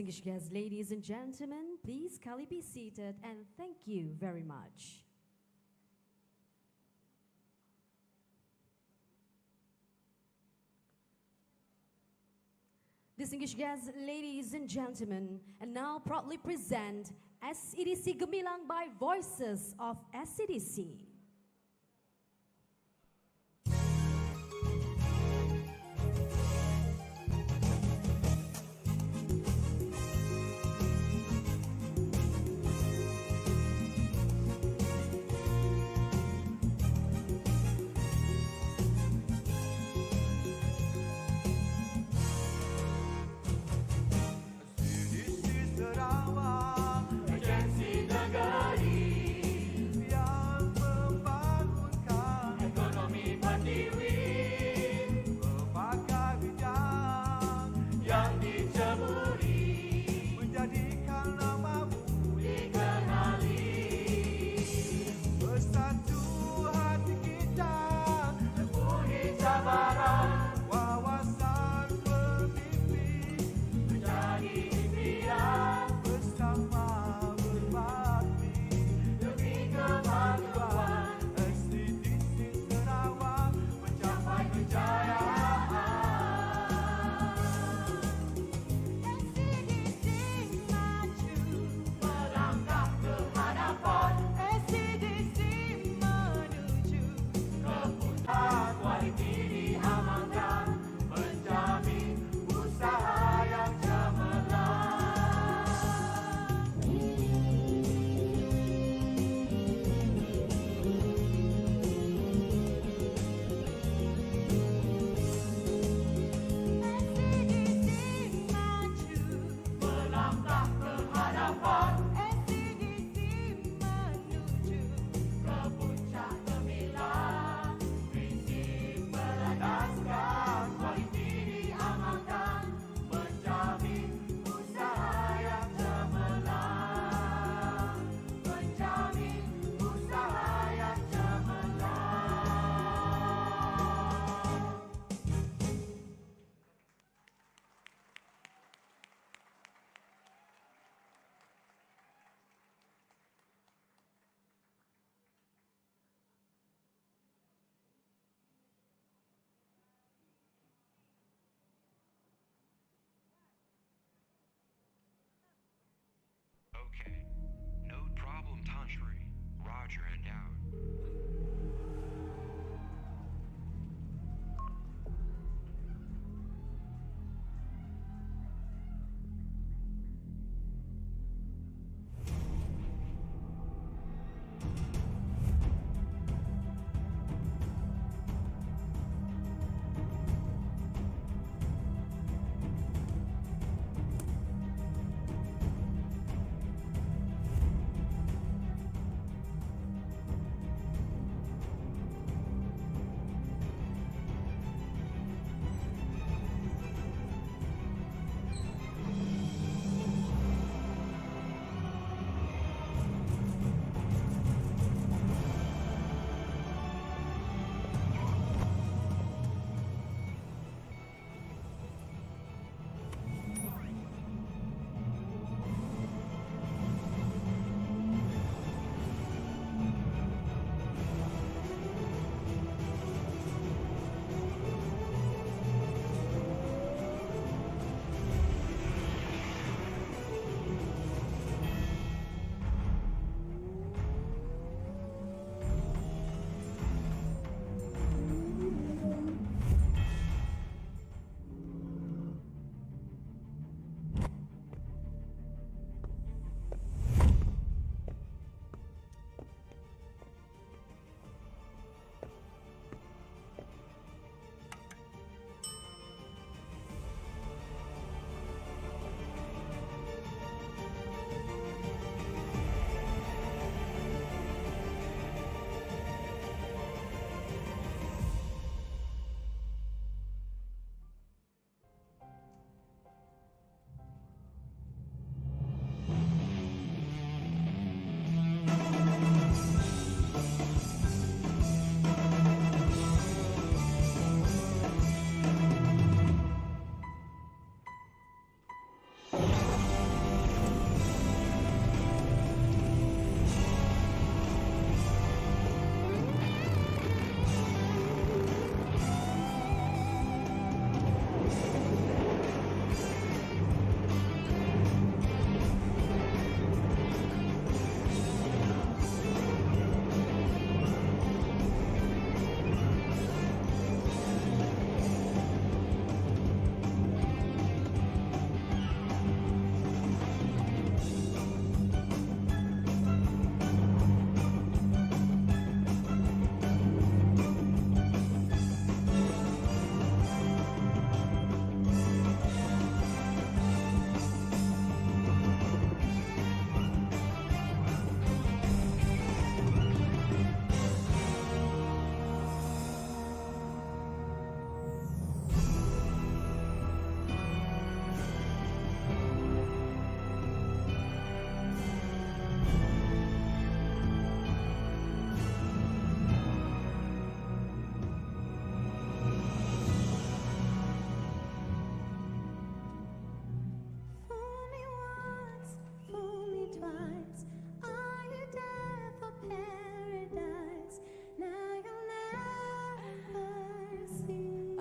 Distinguished guests, ladies and gentlemen, please kindly be seated and thank you very much. Distinguished guests, ladies and gentlemen, and now proudly present SEDC Gemilang by Voices of SEDC. Sarawak, agensi negeri yang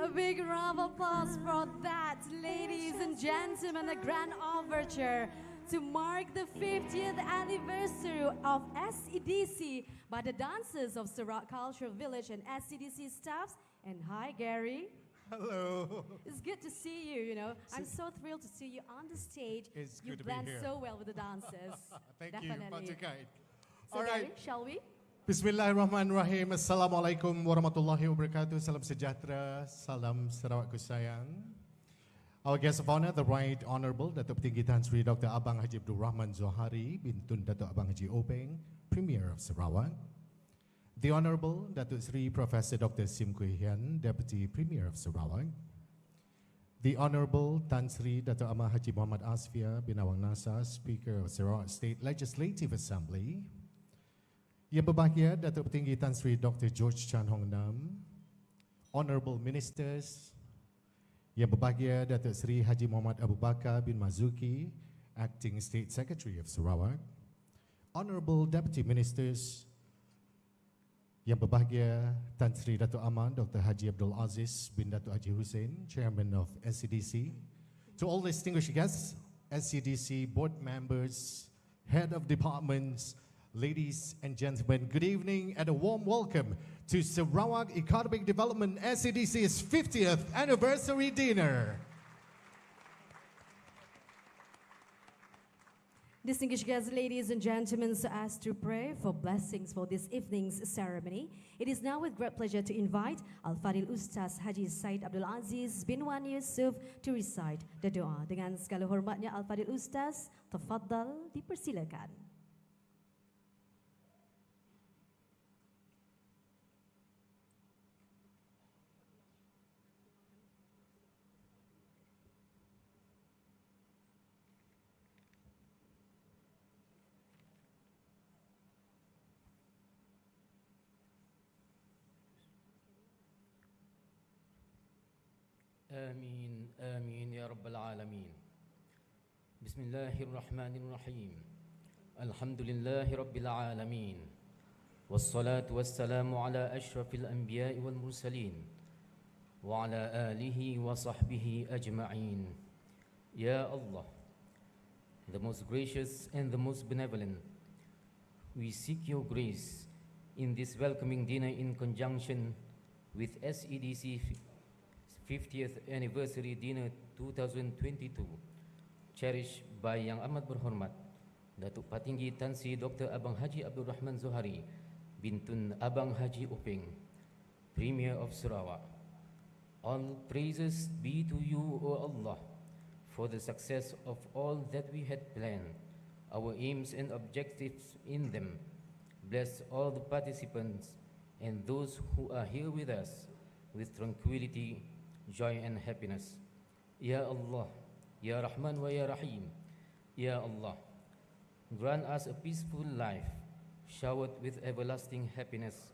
A big round of applause for that, ladies and gentlemen, a grand overture to mark the 50th anniversary of SEDC by the dancers of Sarawak Cultural Village and SEDC staffs. And hi, Gary. Hello. It's good to see you, you know. I'm so thrilled to see you on the stage. It's You good to be blend here. so well with the dancers. Thank Definitely. you, Pak Jekai. So, All Gary, right. shall we? Bismillahirrahmanirrahim. Assalamualaikum warahmatullahi wabarakatuh. Salam sejahtera. Salam Sarawakku sayang. Our guest of honor, the Right Honourable Datuk Petinggi Tan Sri Dr. Abang Haji Abdul Rahman Zohari Bintun Datuk Abang Haji Openg, Premier of Sarawak. The Honourable Datuk Sri Professor Dr. Sim Kui Hian, Deputy Premier of Sarawak. The Honourable Tan Sri Datuk Amah Haji Muhammad Asfia bin Awang Nasa, Speaker of Sarawak State Legislative Assembly. Yang berbahagia Datuk Petinggi Tan Sri Dr. George Chan Hong Nam, Honourable Ministers, yang berbahagia Datuk Sri Haji Muhammad Abu Bakar bin Mazuki, Acting State Secretary of Sarawak, Honourable Deputy Ministers, yang berbahagia Tan Sri Datuk Aman Dr. Haji Abdul Aziz bin Datuk Haji Hussein, Chairman of SCDC, to all distinguished guests, SCDC board members, head of departments, ladies and gentlemen, good evening and a warm welcome to Sarawak Economic Development SCDC's 50th anniversary dinner. Distinguished guests, ladies and gentlemen, so as to pray for blessings for this evening's ceremony, it is now with great pleasure to invite Al-Fadil Ustaz Haji Said Abdul Aziz bin Wan Yusuf to recite the doa. Dengan segala hormatnya Al-Fadil Ustaz, tafaddal, dipersilakan. آمين آمين يا رب العالمين. بسم الله الرحمن الرحيم. الحمد لله رب العالمين، والصلاة والسلام على أشرف الأنبياء والمرسلين وعلى آله وصحبه أجمعين. يا Allah, the most gracious and the most benevolent, we seek your grace in this welcoming dinner in conjunction with SEDC 50th Anniversary Dinner 2022, cherished by Yang Amat Berhormat Datuk Patinggi Tan Sri Dr. Abang Haji Abdul Rahman Zohari Bintun Abang Haji Openg, Premier of Sarawak. All praises be to you, O Allah, for the success of all that we had planned, our aims and objectives in them. Bless all the participants and those who are here with us with tranquility, joy and happiness. Ya Allah, Ya Rahman wa Ya Rahim, Ya Allah, grant us a peaceful life, showered with everlasting happiness.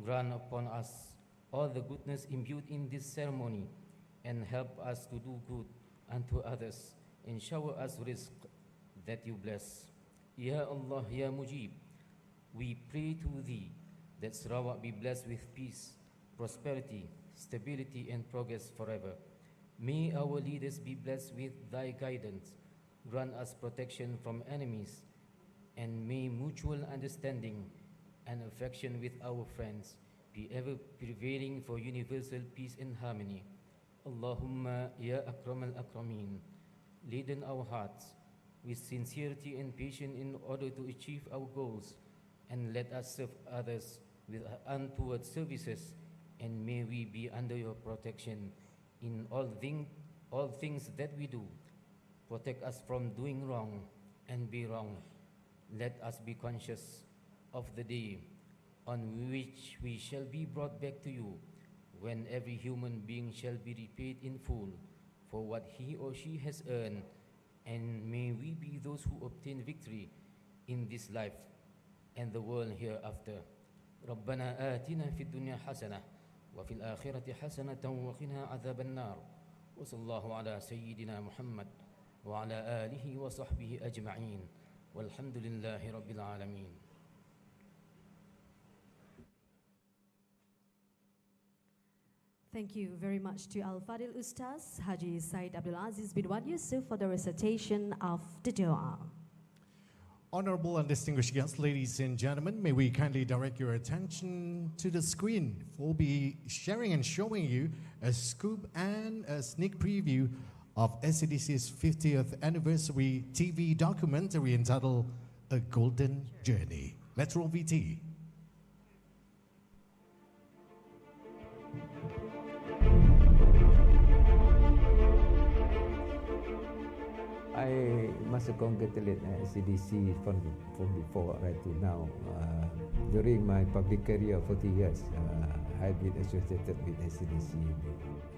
Grant upon us all the goodness imbued in this ceremony, and help us to do good unto others, and shower us rizq that you bless. Ya Allah, Ya Mujib, we pray to Thee that Sarawak be blessed with peace, prosperity, stability and progress forever. May our leaders be blessed with Thy guidance. Grant us protection from enemies, and may mutual understanding and affection with our friends be ever prevailing for universal peace and harmony. Allahumma ya akram al-akramin, laden our hearts with sincerity and patience in order to achieve our goals, and let us serve others with untoward services, and may we be under your protection in all things that we do. Protect us from doing wrong and be wrong. Let us be conscious of the day on which we shall be brought back to you, when every human being shall be repaid in full for what he or she has earned, and may we be those who obtain victory in this life and the world hereafter. ربنا آتنا في الدنيا حسنة وفي الآخرة حسنة وقنا عذاب النار، وصلى الله على سيدنا محمد وعلى آله وصحبه أجمعين، والحمد لله رب العالمين. Thank you very much to Al-Fadil Ustaz Haji Said Abdul Aziz bin Wan Yusuf for the recitation of the Dua. Honorable and distinguished guests, ladies and gentlemen, may we kindly direct your attention to the screen. We'll be sharing and showing you a scoop and a sneak preview of SCDC's 50th anniversary TV documentary entitled A Golden Journey. Let's roll VT. I must congratulate SCDC from before right to now. During my public career, 40 years, I've been associated with SCDC.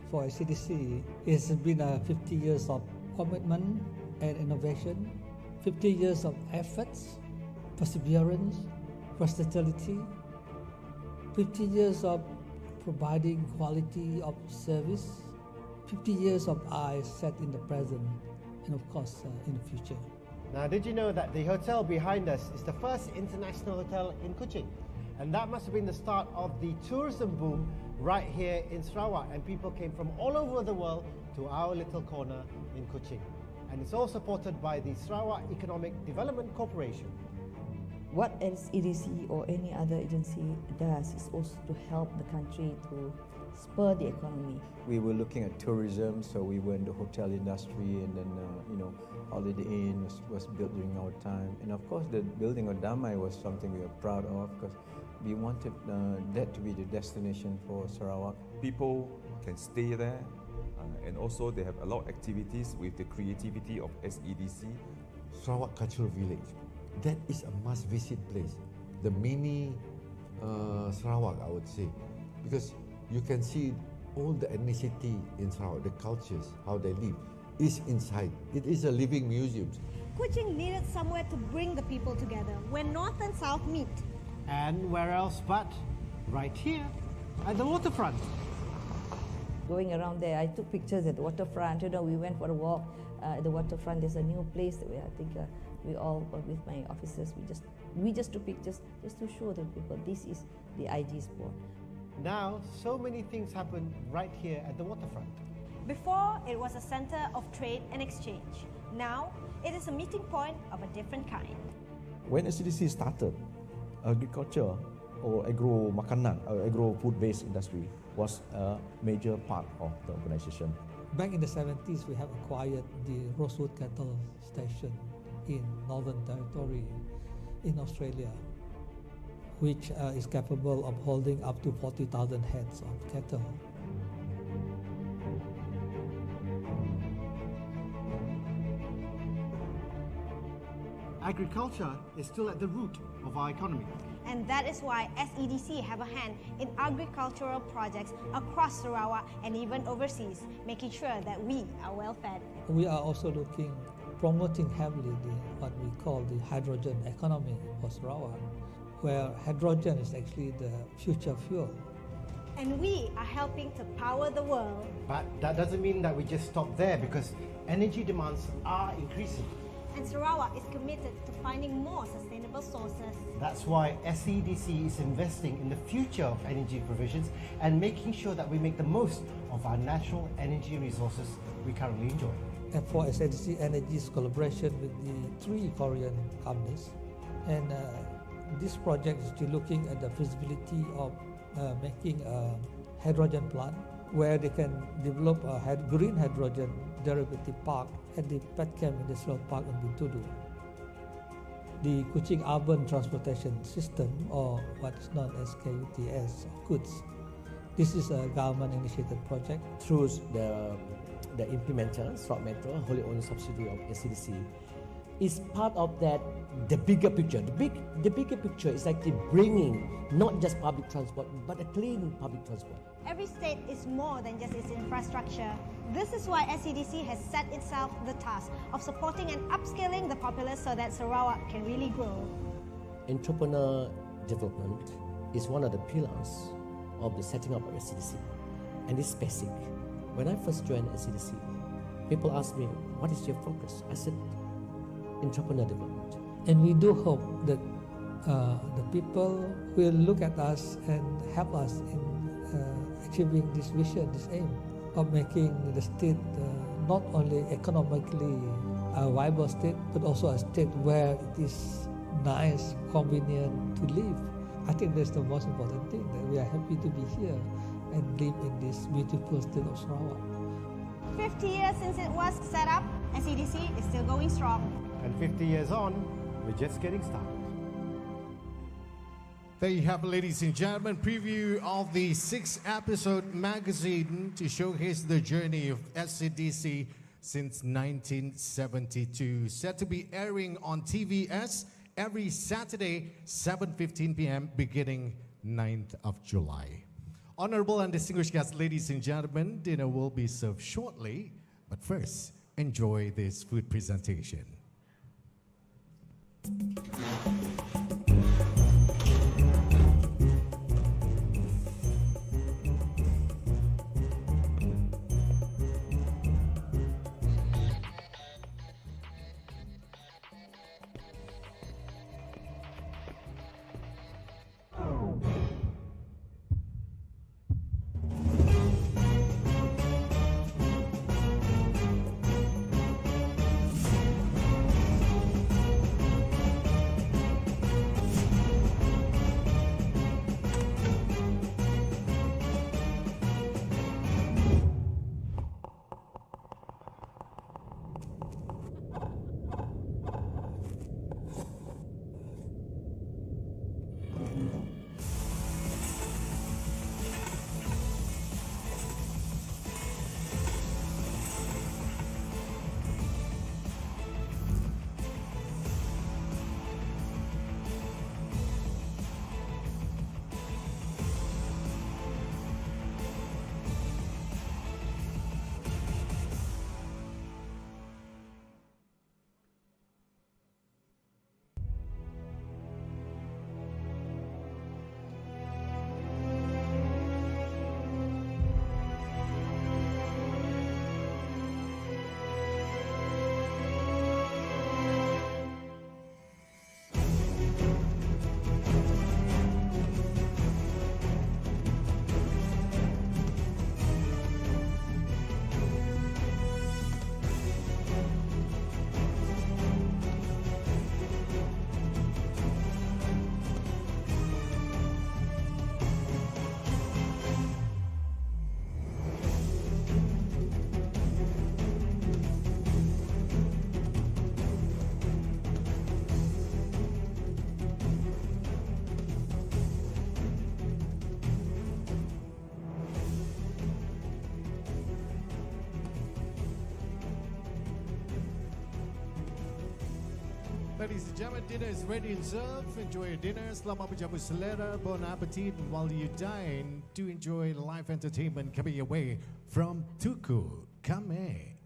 For SCDC, it's been 50 years of commitment and innovation, 50 years of efforts, perseverance, versatility, 50 years of providing quality of service, 50 years of eyes set in the present, and of course in the future. Now, did you know that the hotel behind us is the first international hotel in Kuching? And that must have been the start of the tourism boom right here in Sarawak, and people came from all over the world to our little corner in Kuching. And it's all supported by the Sarawak Economic Development Corporation. What SEDC or any other agency does is also to help the country to spur the economy. We were looking at tourism, so we were in the hotel industry, and then Holiday Inn was built during our time. And of course, the building of Damai was something we were proud of because we wanted that to be the destination for Sarawak. People can stay there, and also they have a lot of activities with the creativity of SEDC. Sarawak Cultural Village, that is a must-visit place. The mini Sarawak, I would say, because you can see all the ethnicity in Sarawak, the cultures, how they live, is inside. It is a living museum. Kuching needed somewhere to bring the people together, where North and South meet. And where else but right here at the waterfront. Going around there, I took pictures at the waterfront. We went for a walk at the waterfront. There's a new place that I think we all, with my officers, we just took pictures just to show the people this is the IG spot. Now, so many things happen right here at the waterfront. Before, it was a center of trade and exchange. Now, it is a meeting point of a different kind. When SCDC started, agriculture or agro-makanan, or agro-food-based industry was a major part of the organization. Back in the 70s, we have acquired the Rosewood Cattle Station in Northern Territory in Australia, which is capable of holding up to 40,000 heads of cattle. Agriculture is still at the root of our economy. And that is why SEDC have a hand in agricultural projects across Sarawak and even overseas, making sure that we are well fed. We are also promoting heavily what we call the hydrogen economy for Sarawak, where hydrogen is actually the future fuel. And we are helping to power the world. But that doesn't mean that we just stop there, because energy demands are increasing. And Sarawak is committed to finding more sustainable sources. That's why SEDC is investing in the future of energy provisions and making sure that we make the most of our natural energy resources we currently enjoy. And for SEDC Energy's collaboration with the 3 Korean companies, and this project is still looking at the feasibility of making a hydrogen plant where they can develop a green hydrogen derivative park at the Petchem Industrial Park in Bintudu. The Kuching Urban Transportation System, or what is known as KUTS, KUTS. This is a government-initiated project. Through the implementer, Sarawak Metro, wholly owned subsidiary of SCDC, is part of that, the bigger picture. The bigger picture is actually bringing not just public transport, but a clean public transport. Every state is more than just its infrastructure. This is why SCDC has set itself the task of supporting and upscaling the populace so that Sarawak can really grow. Entrepreneur development is one of the pillars of the setting up of SCDC, and it's basic. When I first joined SCDC, people asked me, what is your focus? I said, entrepreneur development. And we do hope that the people will look at us and help us in achieving this vision, this aim of making the state not only economically a viable state, but also a state where it is nice, convenient to live. I think that's the most important thing, that we are happy to be here and live in this beautiful state of Sarawak. 50 years since it was set up, SEDC is still going strong. And 50 years on, we're just getting started. There you have it, ladies and gentlemen, preview of the 6-episode magazine to showcase the journey of SCDC since 1972. Set to be airing on TVS every Saturday, 7:15 p.m. beginning 9th of July. Honorable and distinguished guests, ladies and gentlemen, dinner will be served shortly, but first, enjoy this food presentation. Ladies and gentlemen, dinner is ready and served. Enjoy your dinner. Selamat berjamu selera. Bon appetit. And while you dine, do enjoy live entertainment coming your way from Tuku Kame.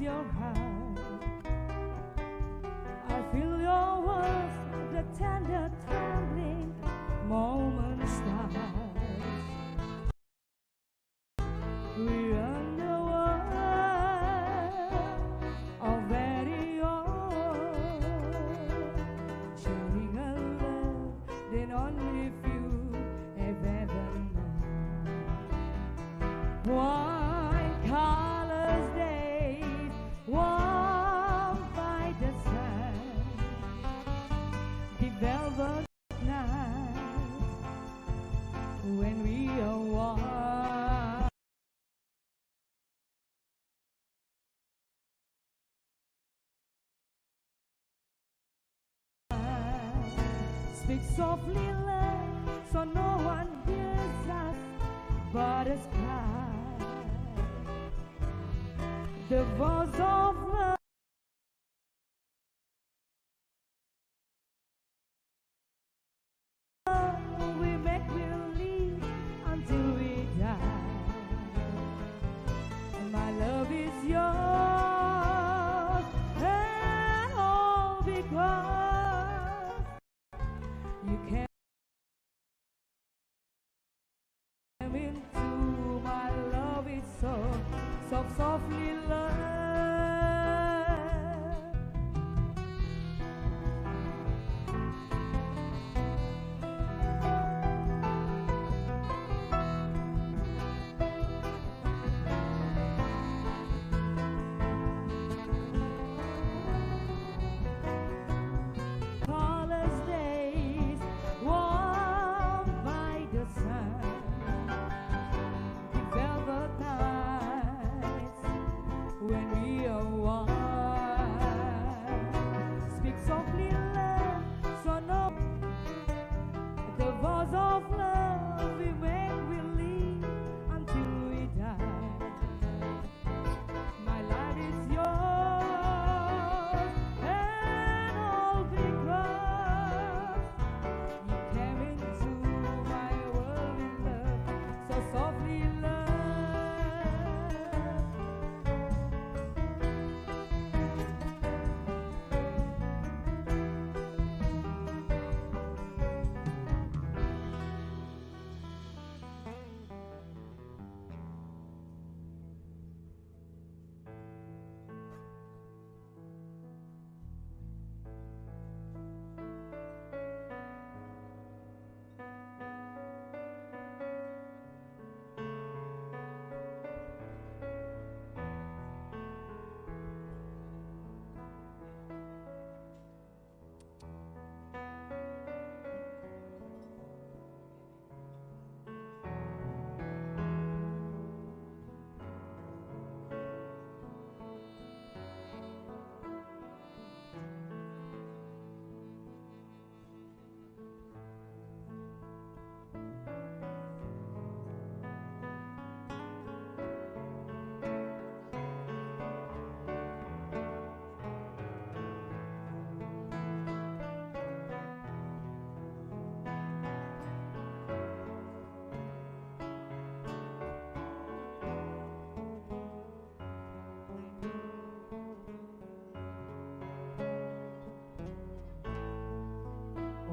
your heart. I feel your words, the tender trembling moment starts. We are the world of very own, sharing a love that only few have ever known. Wine colors days, warmed by the sun, the velvet nights when we are one. Speak softly, love, so no one hears us but the sky. The voice of love. We make believe until we die. My love is yours, and all because you came into my love. It's so softly love. Colors days, warmed by the sun, the velvet nights when we are one. Speak softly, love, so no. The voice of love we make believe until we die. My life is yours, and all because you came into my world in love, so softly love.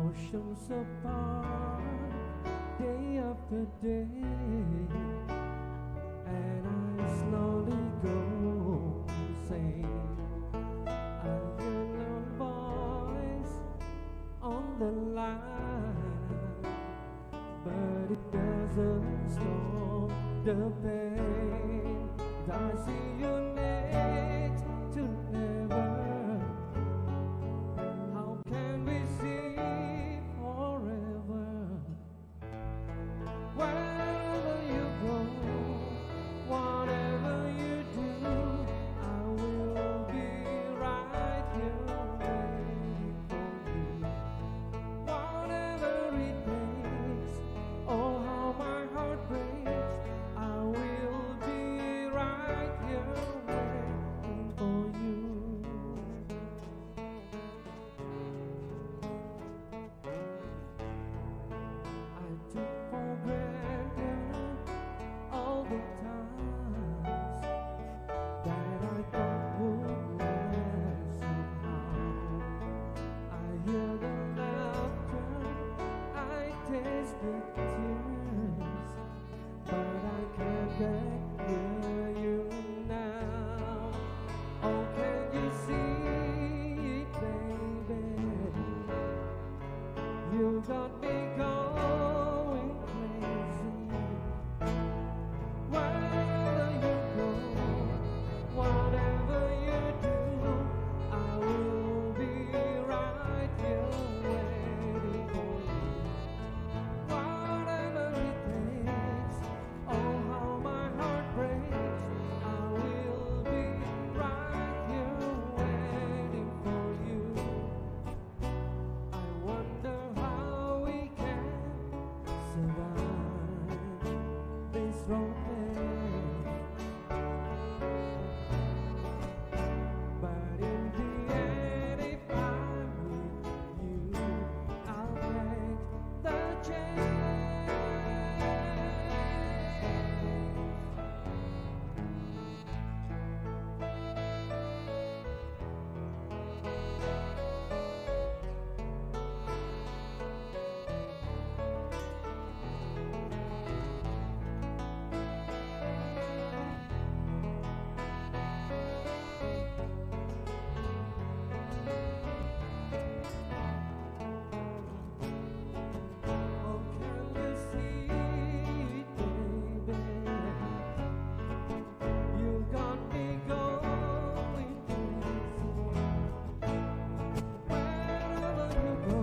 Oceans apart, day after day, and I slowly go insane. I hear no voice on the line, but it doesn't stop the pain. I see you next to never. How can we see forever? Wherever you go, whatever you do, I will be right here waiting for you. Whatever it takes, oh how my heart breaks, I will be right here back near you now. Oh, can you see it, baby? You got me going crazy. Wherever you go, whatever you do, I will be right here waiting for you. Whatever it takes, oh how my heart breaks, I will be right here waiting for you. I wonder how we can survive this romance. But in the end, if I'm with you, I'll take the chance. Oh, can you see it, baby? You got me going crazy. Wherever you go,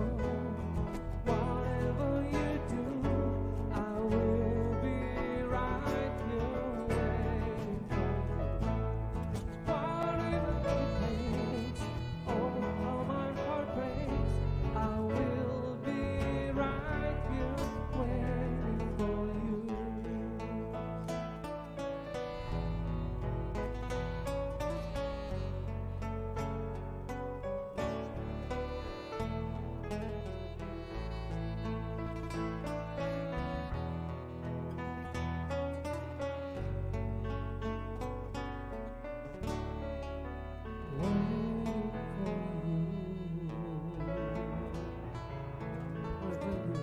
whatever you do, I will be right here waiting for you. Whatever it takes, oh how my heart breaks, I will be right here waiting for you. Waiting for you. Oh, thank you.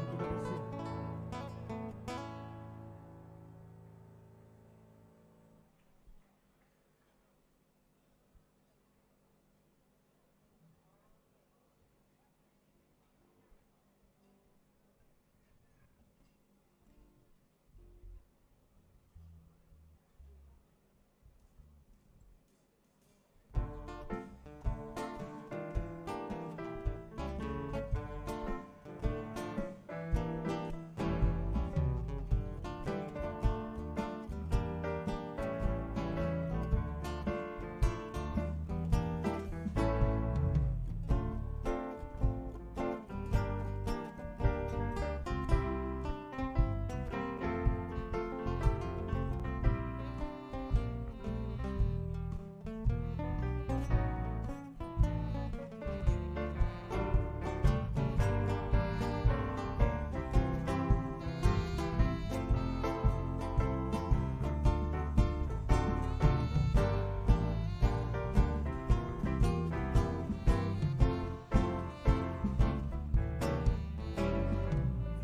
Everybody sing.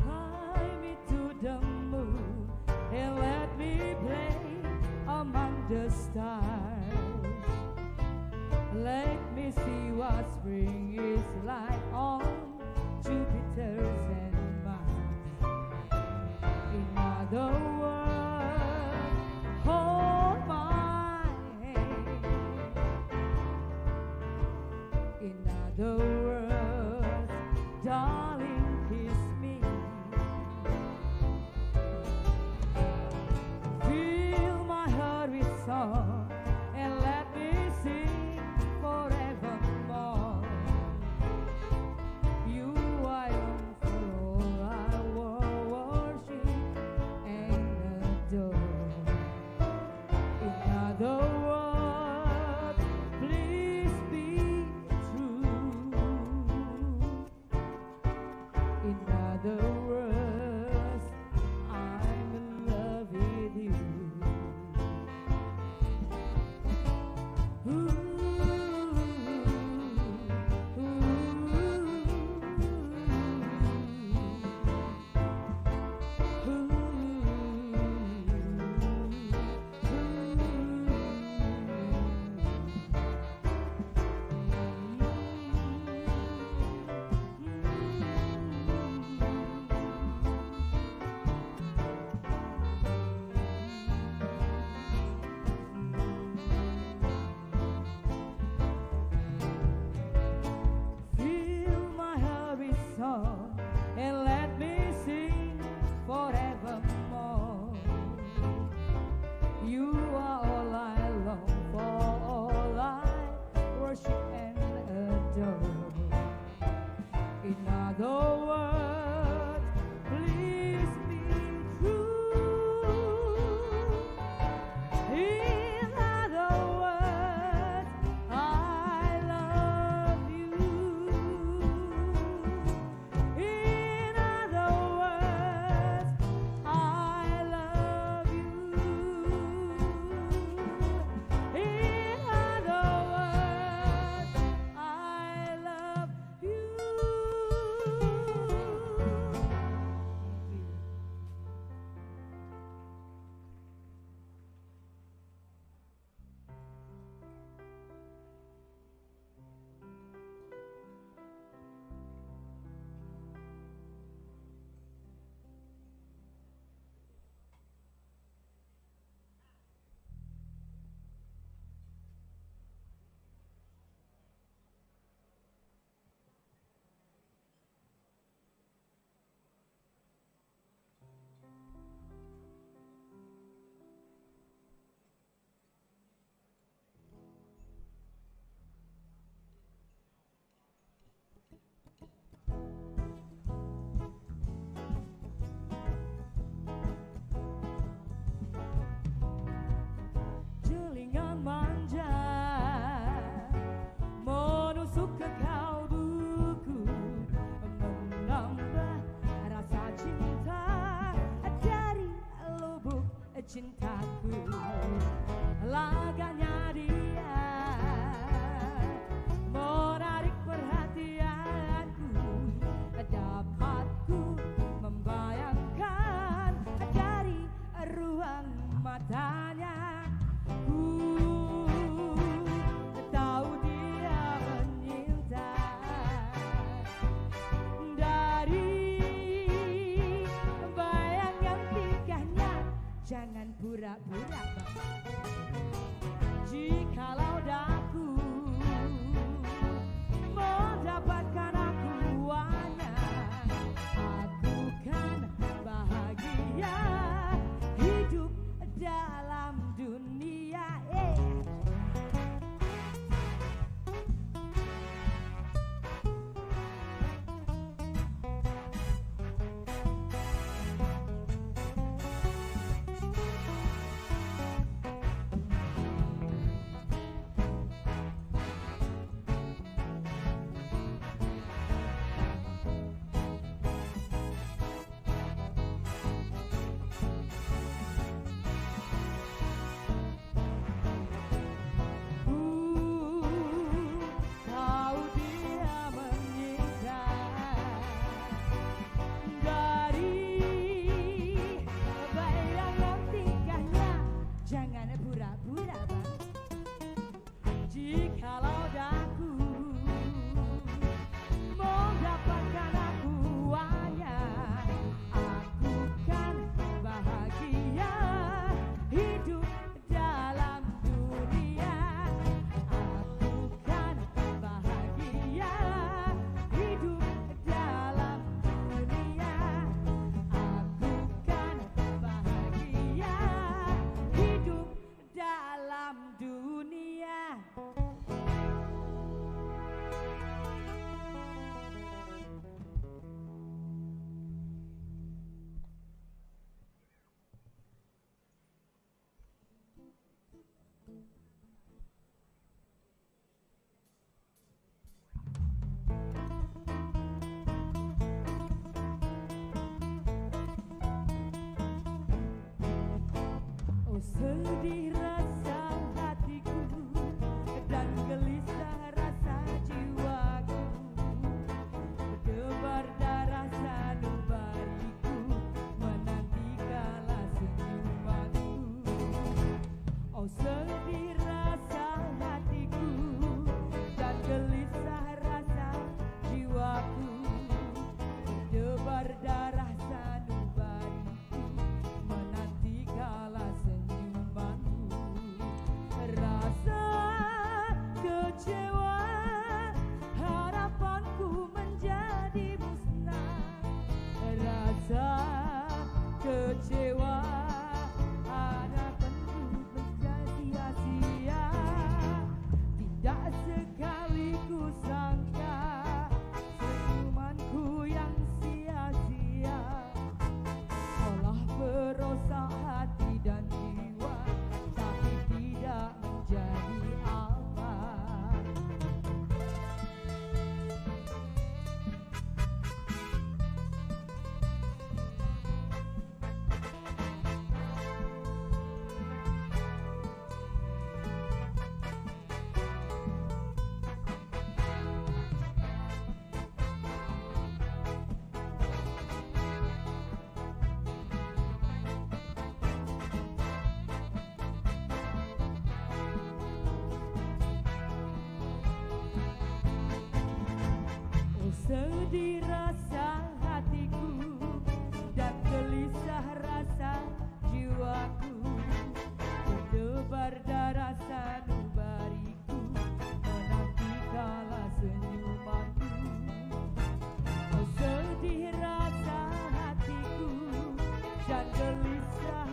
Fly me to the moon and let me play among the stars. Let me see what spring is like on Jupiter's and Mars. In other words, hold my hand. In other words, darling, kiss me. Fill my heart with song and let me sing forevermore. You I long for cintaku, laganya dia menarik perhatianku, dapat ku membayangkan dari ruang matanya. Ku tahu dia menyinta dari bayangan tingkahnya. Jangan pura-pura jikalau daku mendapatkan akuannya, aku kan bahagia hidup dalam dunia. Tahu dia menyinta dari bayangan tingkahnya. Jangan pura-pura bang, jikalau daku mendapatkan akuannya, aku kan bahagia hidup dalam dunia. Aku kan bahagia hidup dalam dunia. Aku kan bahagia hidup dalam dunia. Oh sedih rasa hatiku dan gelisah rasa jiwaku, berdebar darah sanubariku menanti kala senyumanku. Oh sedih rasa hatiku dan gelisah rasa jiwaku, berdebar darah sanubariku menanti kala senyumanmu. Rasa kecewa harapanku menjadi musnah. Rasa kecewa harapanku menjadi sia-sia. Tidak sekali ku sangka senyumanku yang sia-sia olah perosak hati dan jiwa, tapi tidak menjadi apa. Oh sedih rasa hatiku dan gelisah rasa jiwaku, berdebar darah sanubariku menanti kala senyumanku. Oh sedih rasa hatiku dan gelisah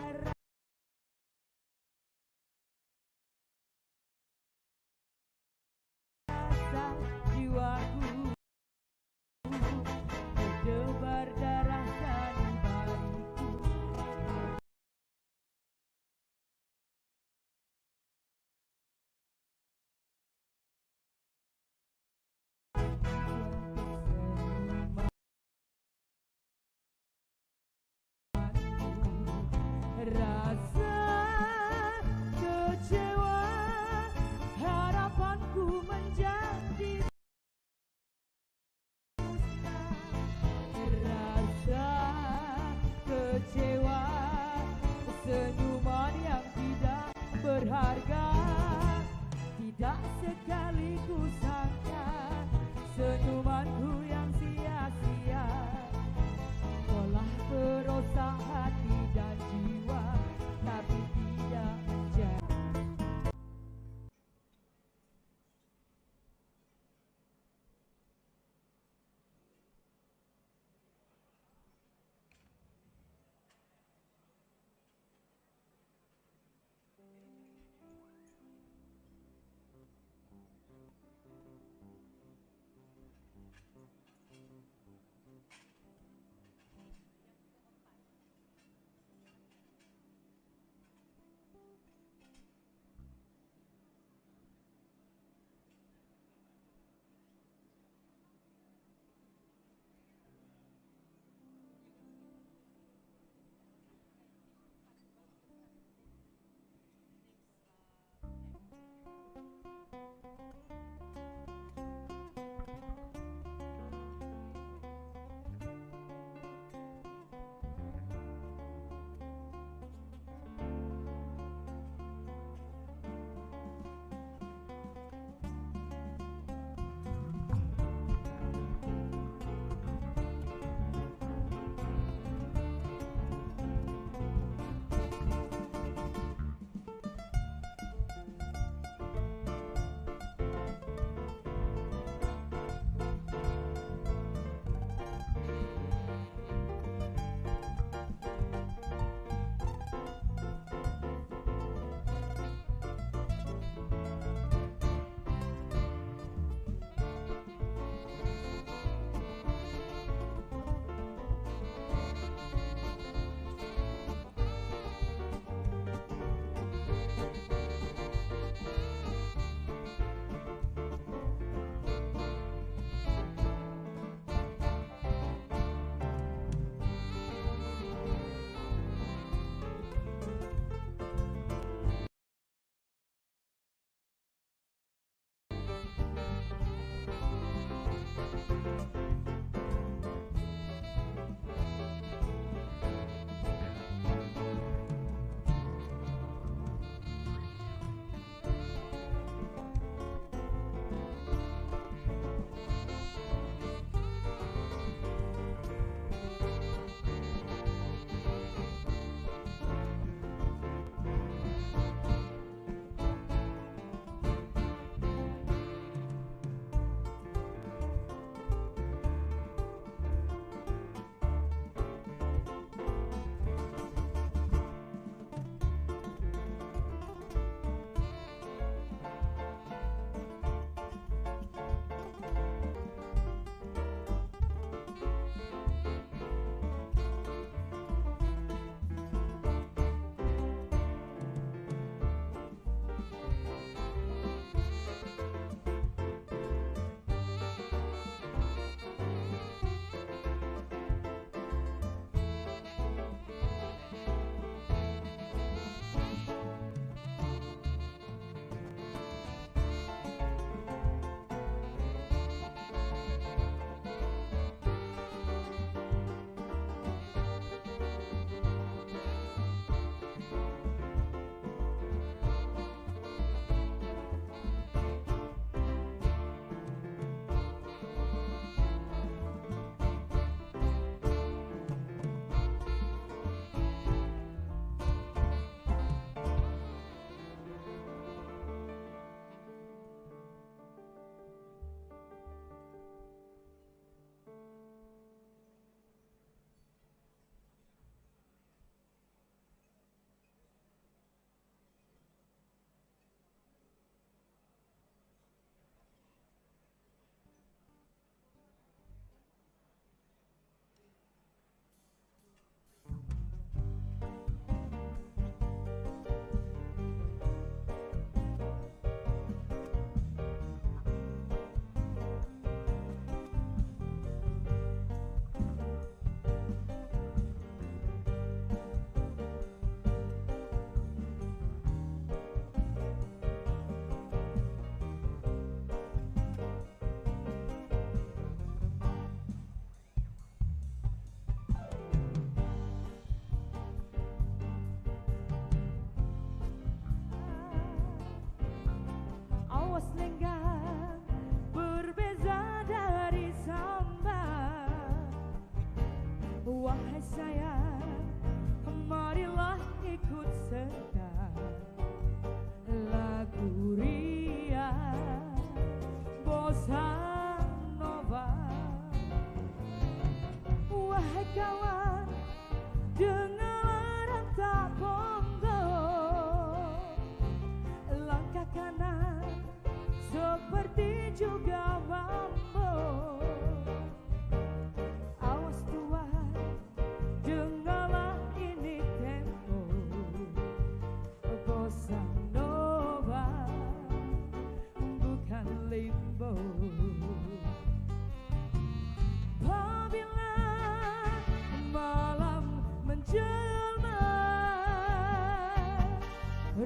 rasa jiwaku, berdebar darah sanubariku. Rasa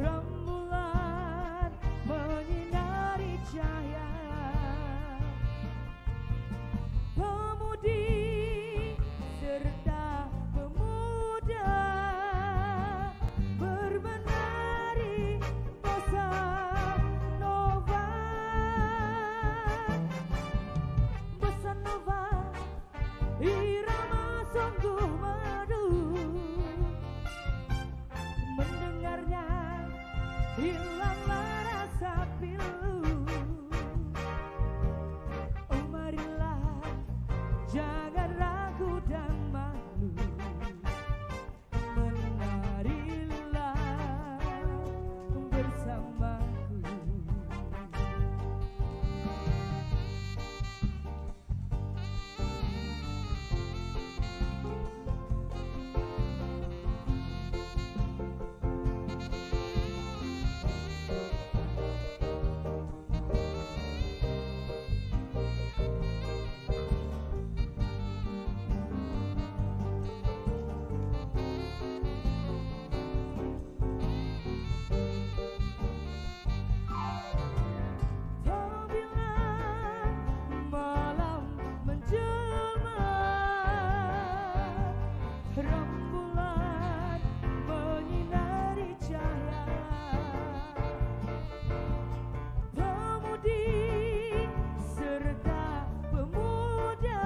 rembulan menyinari cahaya, pemudi serta pemuda bermenari bossa nova. Bossa nova, irama sungguh merdu, mendengarnya hilanglah rasa pilu. Oh marilah, jangan ragu dan malu, menarilah bersamaku. Apabila malam menjelma, rembulan menyinari cahaya, pemudi serta pemuda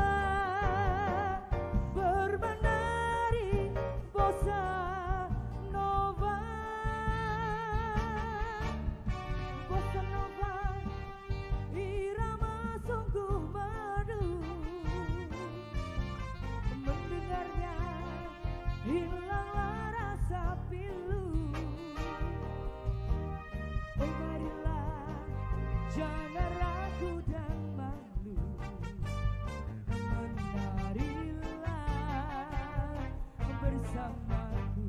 bermenari bossa nova. Bossa nova, irama sungguh merdu, mendengarnya hilanglah rasa pilu. Oh marilah, jangan ragu dan malu, menarilah bersamaku.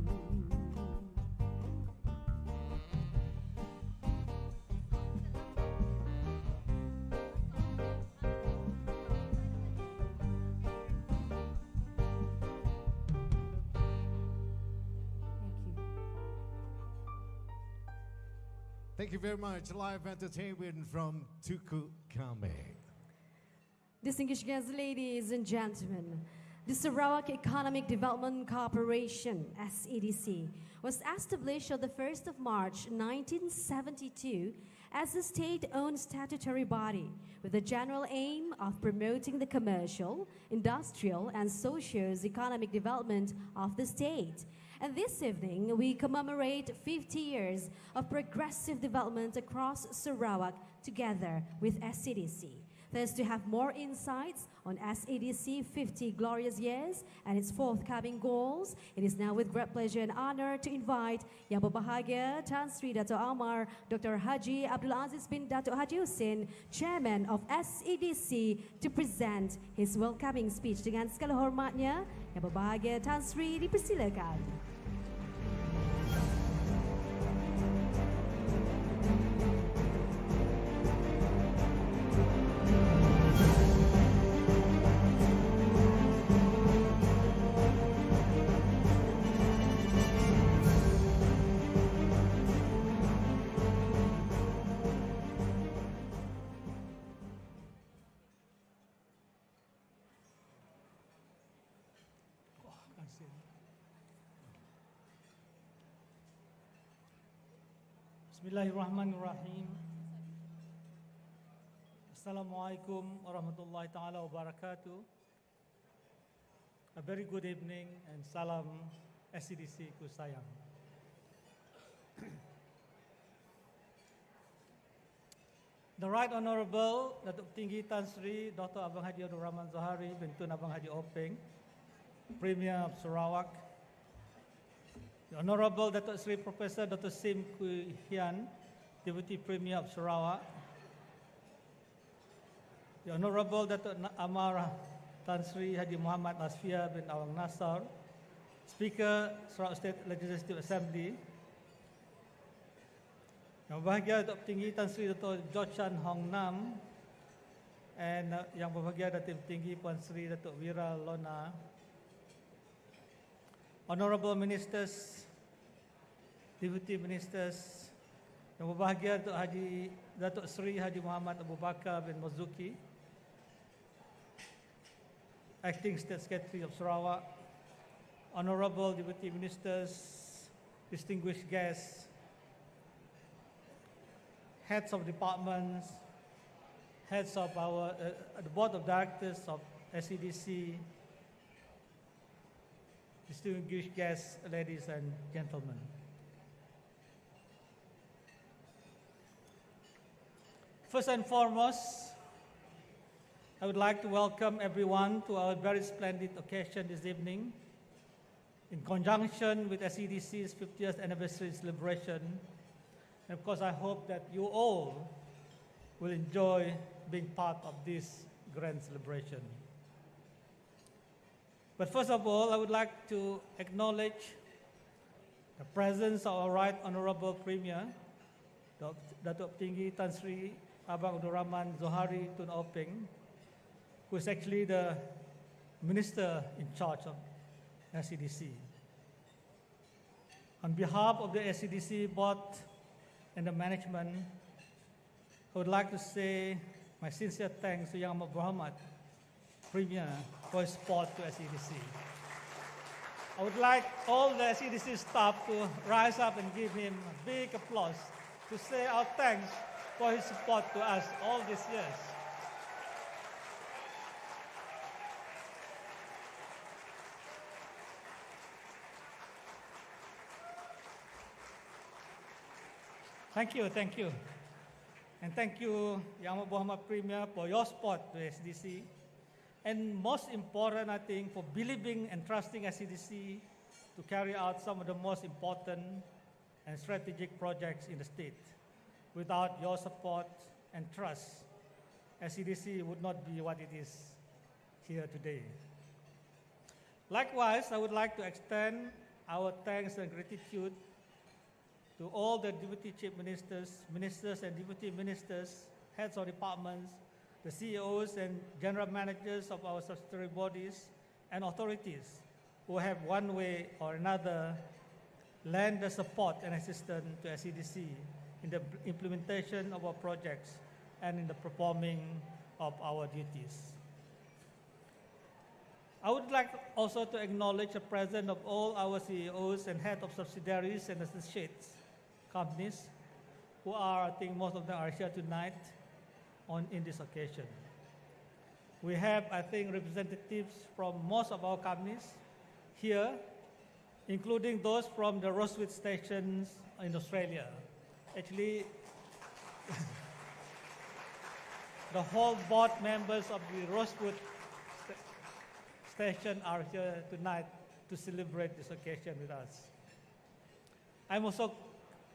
Thank you very much. Live entertainment from Tuku Kame. Distinguished guests, ladies and gentlemen, the Sarawak Economic Development Corporation, SEDC, was established on the 1st of March 1972 as a state-owned statutory body with the general aim of promoting the commercial, industrial, and socio-economic development of the state. And this evening, we commemorate 50 years of progressive development across Sarawak together with SEDC. Thus, to have more insights on SEDC 50 glorious years and its forthcoming goals, it is now with great pleasure and honor to invite Yang Berbahagia Tan Sri Dato' Amar Dr. Haji Abdul Aziz bin Dato' Haji Hussein, Chairman of SEDC, to present his welcoming speech. Dengan segala hormatnya, Yang Berbahagia Tan Sri dipersilakan. Bismillahirrahmanirrahim. Assalamualaikum warahmatullahi taala wabarakatuh. A very good evening and salam SEDC ku sayang. The Right Honorable Datuk Tinggi Tan Sri Dr. Abang Haji Abdul Rahman Zohari bin Tun Abang Haji Openg, Premier of Sarawak, the Honorable Datuk Sri Professor Dr. Sim Kui Hian, Deputy Premier of Sarawak, the Honorable Datuk Amar Tan Sri Haji Muhammad Nasfia bin Awang Nasar, Speaker Sarawak State Legislative Assembly, Yang Berbahagia Datuk Tinggi Tan Sri Dr. George Chan Hong Nam, and Yang Berbahagia Datuk Tinggi Puan Sri Datuk Wira Lona, Honorable Ministers, Deputy Ministers, yang berbahagia Datuk Seri Haji Muhammad Abu Bakar bin Mazuki, Acting State Secretary of Sarawak, Honorable Deputy Ministers, distinguished guests, heads of departments, heads of the Board of Directors of SEDC, distinguished guests, ladies and gentlemen. First and foremost, I would like to welcome everyone to our very splendid occasion this evening. In conjunction with SEDC's 50th anniversary celebration, and of course I hope that you all will enjoy being part of this grand celebration. But first of all, I would like to acknowledge the presence of our Right Honorable Premier, Datuk Tinggi Tan Sri Abang Abdul Rahman Zohari Tun Openg, who is actually the Minister in charge of SEDC. On behalf of the SEDC Board and the management, I would like to say my sincere thanks to Yang Amat Berhormat Premier for his support to SEDC. I would like all the SEDC staff to rise up and give him a big applause to say our thanks for his support to us all these years. Thank you, thank you. And thank you, Yang Amat Berhormat Premier, for your support to SEDC. And most important, I think, for believing and trusting SEDC to carry out some of the most important and strategic projects in the state. Without your support and trust, SEDC would not be what it is here today. Likewise, I would like to extend our thanks and gratitude to all the Deputy Chief Ministers, Ministers and Deputy Ministers, heads of departments, the CEOs and General Managers of our statutory bodies and authorities who have one way or another lend the support and assistance to SEDC in the implementation of our projects and in the performing of our duties. I would like also to acknowledge the presence of all our CEOs and heads of subsidiaries and associates companies who are, I think most of them are here tonight in this occasion. We have, I think, representatives from most of our companies here, including those from the Rosewood stations in Australia. Actually, the whole board members of the Rosewood station are here tonight to celebrate this occasion with us. I'm also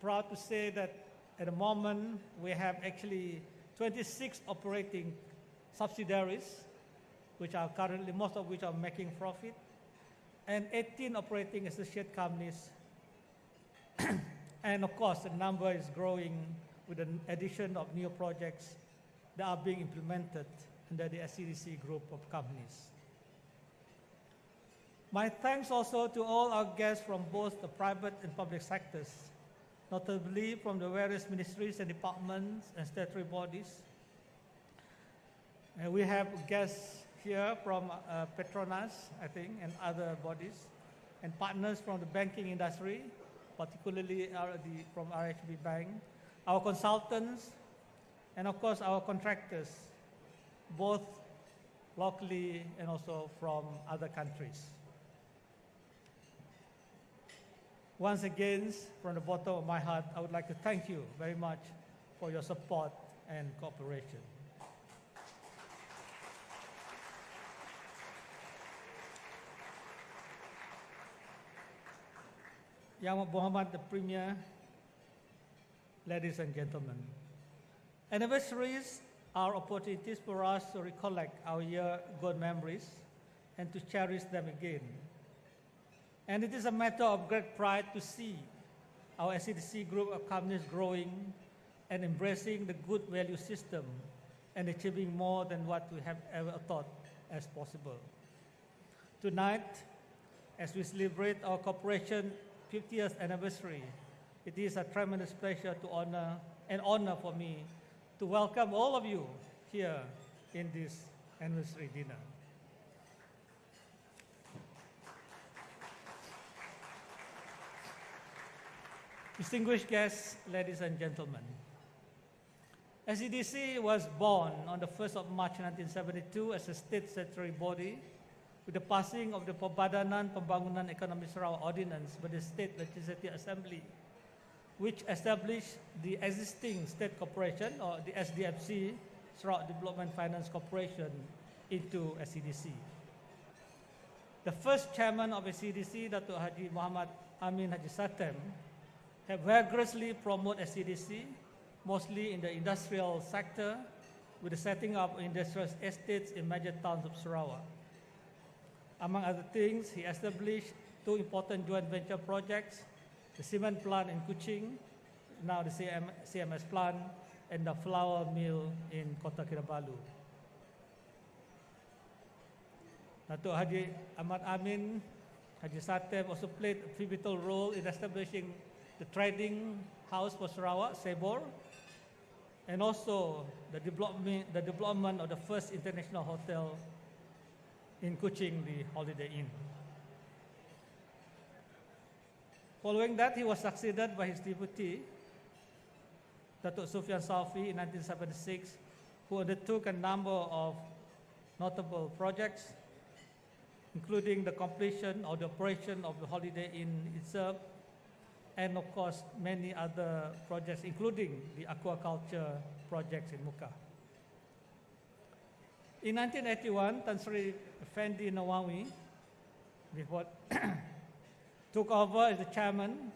proud to say that at the moment we have actually 26 operating subsidiaries, which are currently, most of which are making profit, and 18 operating associate companies. And of course, the number is growing with the addition of new projects that are being implemented under the SEDC group of companies. My thanks also to all our guests from both the private and public sectors, notably from the various ministries and departments and statutory bodies. And we have guests here from Petronas, I think, and other bodies, and partners from the banking industry, particularly from RHB Bank, our consultants, and of course our contractors, both locally and also from other countries. Once again, from the bottom of my heart, I would like to thank you very much for your support and cooperation. Yang Amat Berhormat the Premier, ladies and gentlemen, anniversaries are opportunities for us to recollect our year-gone memories and to cherish them again. And it is a matter of great pride to see our SEDC group of companies growing and embracing the good value system and achieving more than what we have ever thought as possible. Tonight, as we celebrate our corporation 50th anniversary, It is a tremendous pleasure to honor for me to welcome all of you here in this anniversary dinner. Distinguished guests, ladies and gentlemen, SEDC was born on the 1st of March 1972 as a state statutory body with the passing of the Pembadanan Pembangunan Ekonomi Sarawak Ordinance by the State Legislative Assembly, which established the existing state corporation, or the SDFC, Sarawak Development Finance Corporation, into SEDC. The first chairman of SEDC, Datuk Haji Muhammad Amin Haji Satem, have vigorously promoted SEDC, mostly in the industrial sector, with the setting up industrial estates in major towns of Sarawak. Among other things, he established two important joint venture projects, the cement plant in Kuching, now the CMS plant, and the flour mill in Kota Kinabalu. Datuk Haji Ahmad Amin Haji Satem also played a pivotal role in establishing the trading house for Sarawak, Sebor, and also the development of the first international hotel in Kuching, the Holiday Inn. Following that, he was succeeded by his deputy, Datuk Sufyan Safi, in 1976, who undertook a number of notable projects, including the completion of the operation of the Holiday Inn itself, and of course many other projects, including the aquaculture projects in Muka. In 1981, Tan Sri Effendi Nawawi took over as the chairman,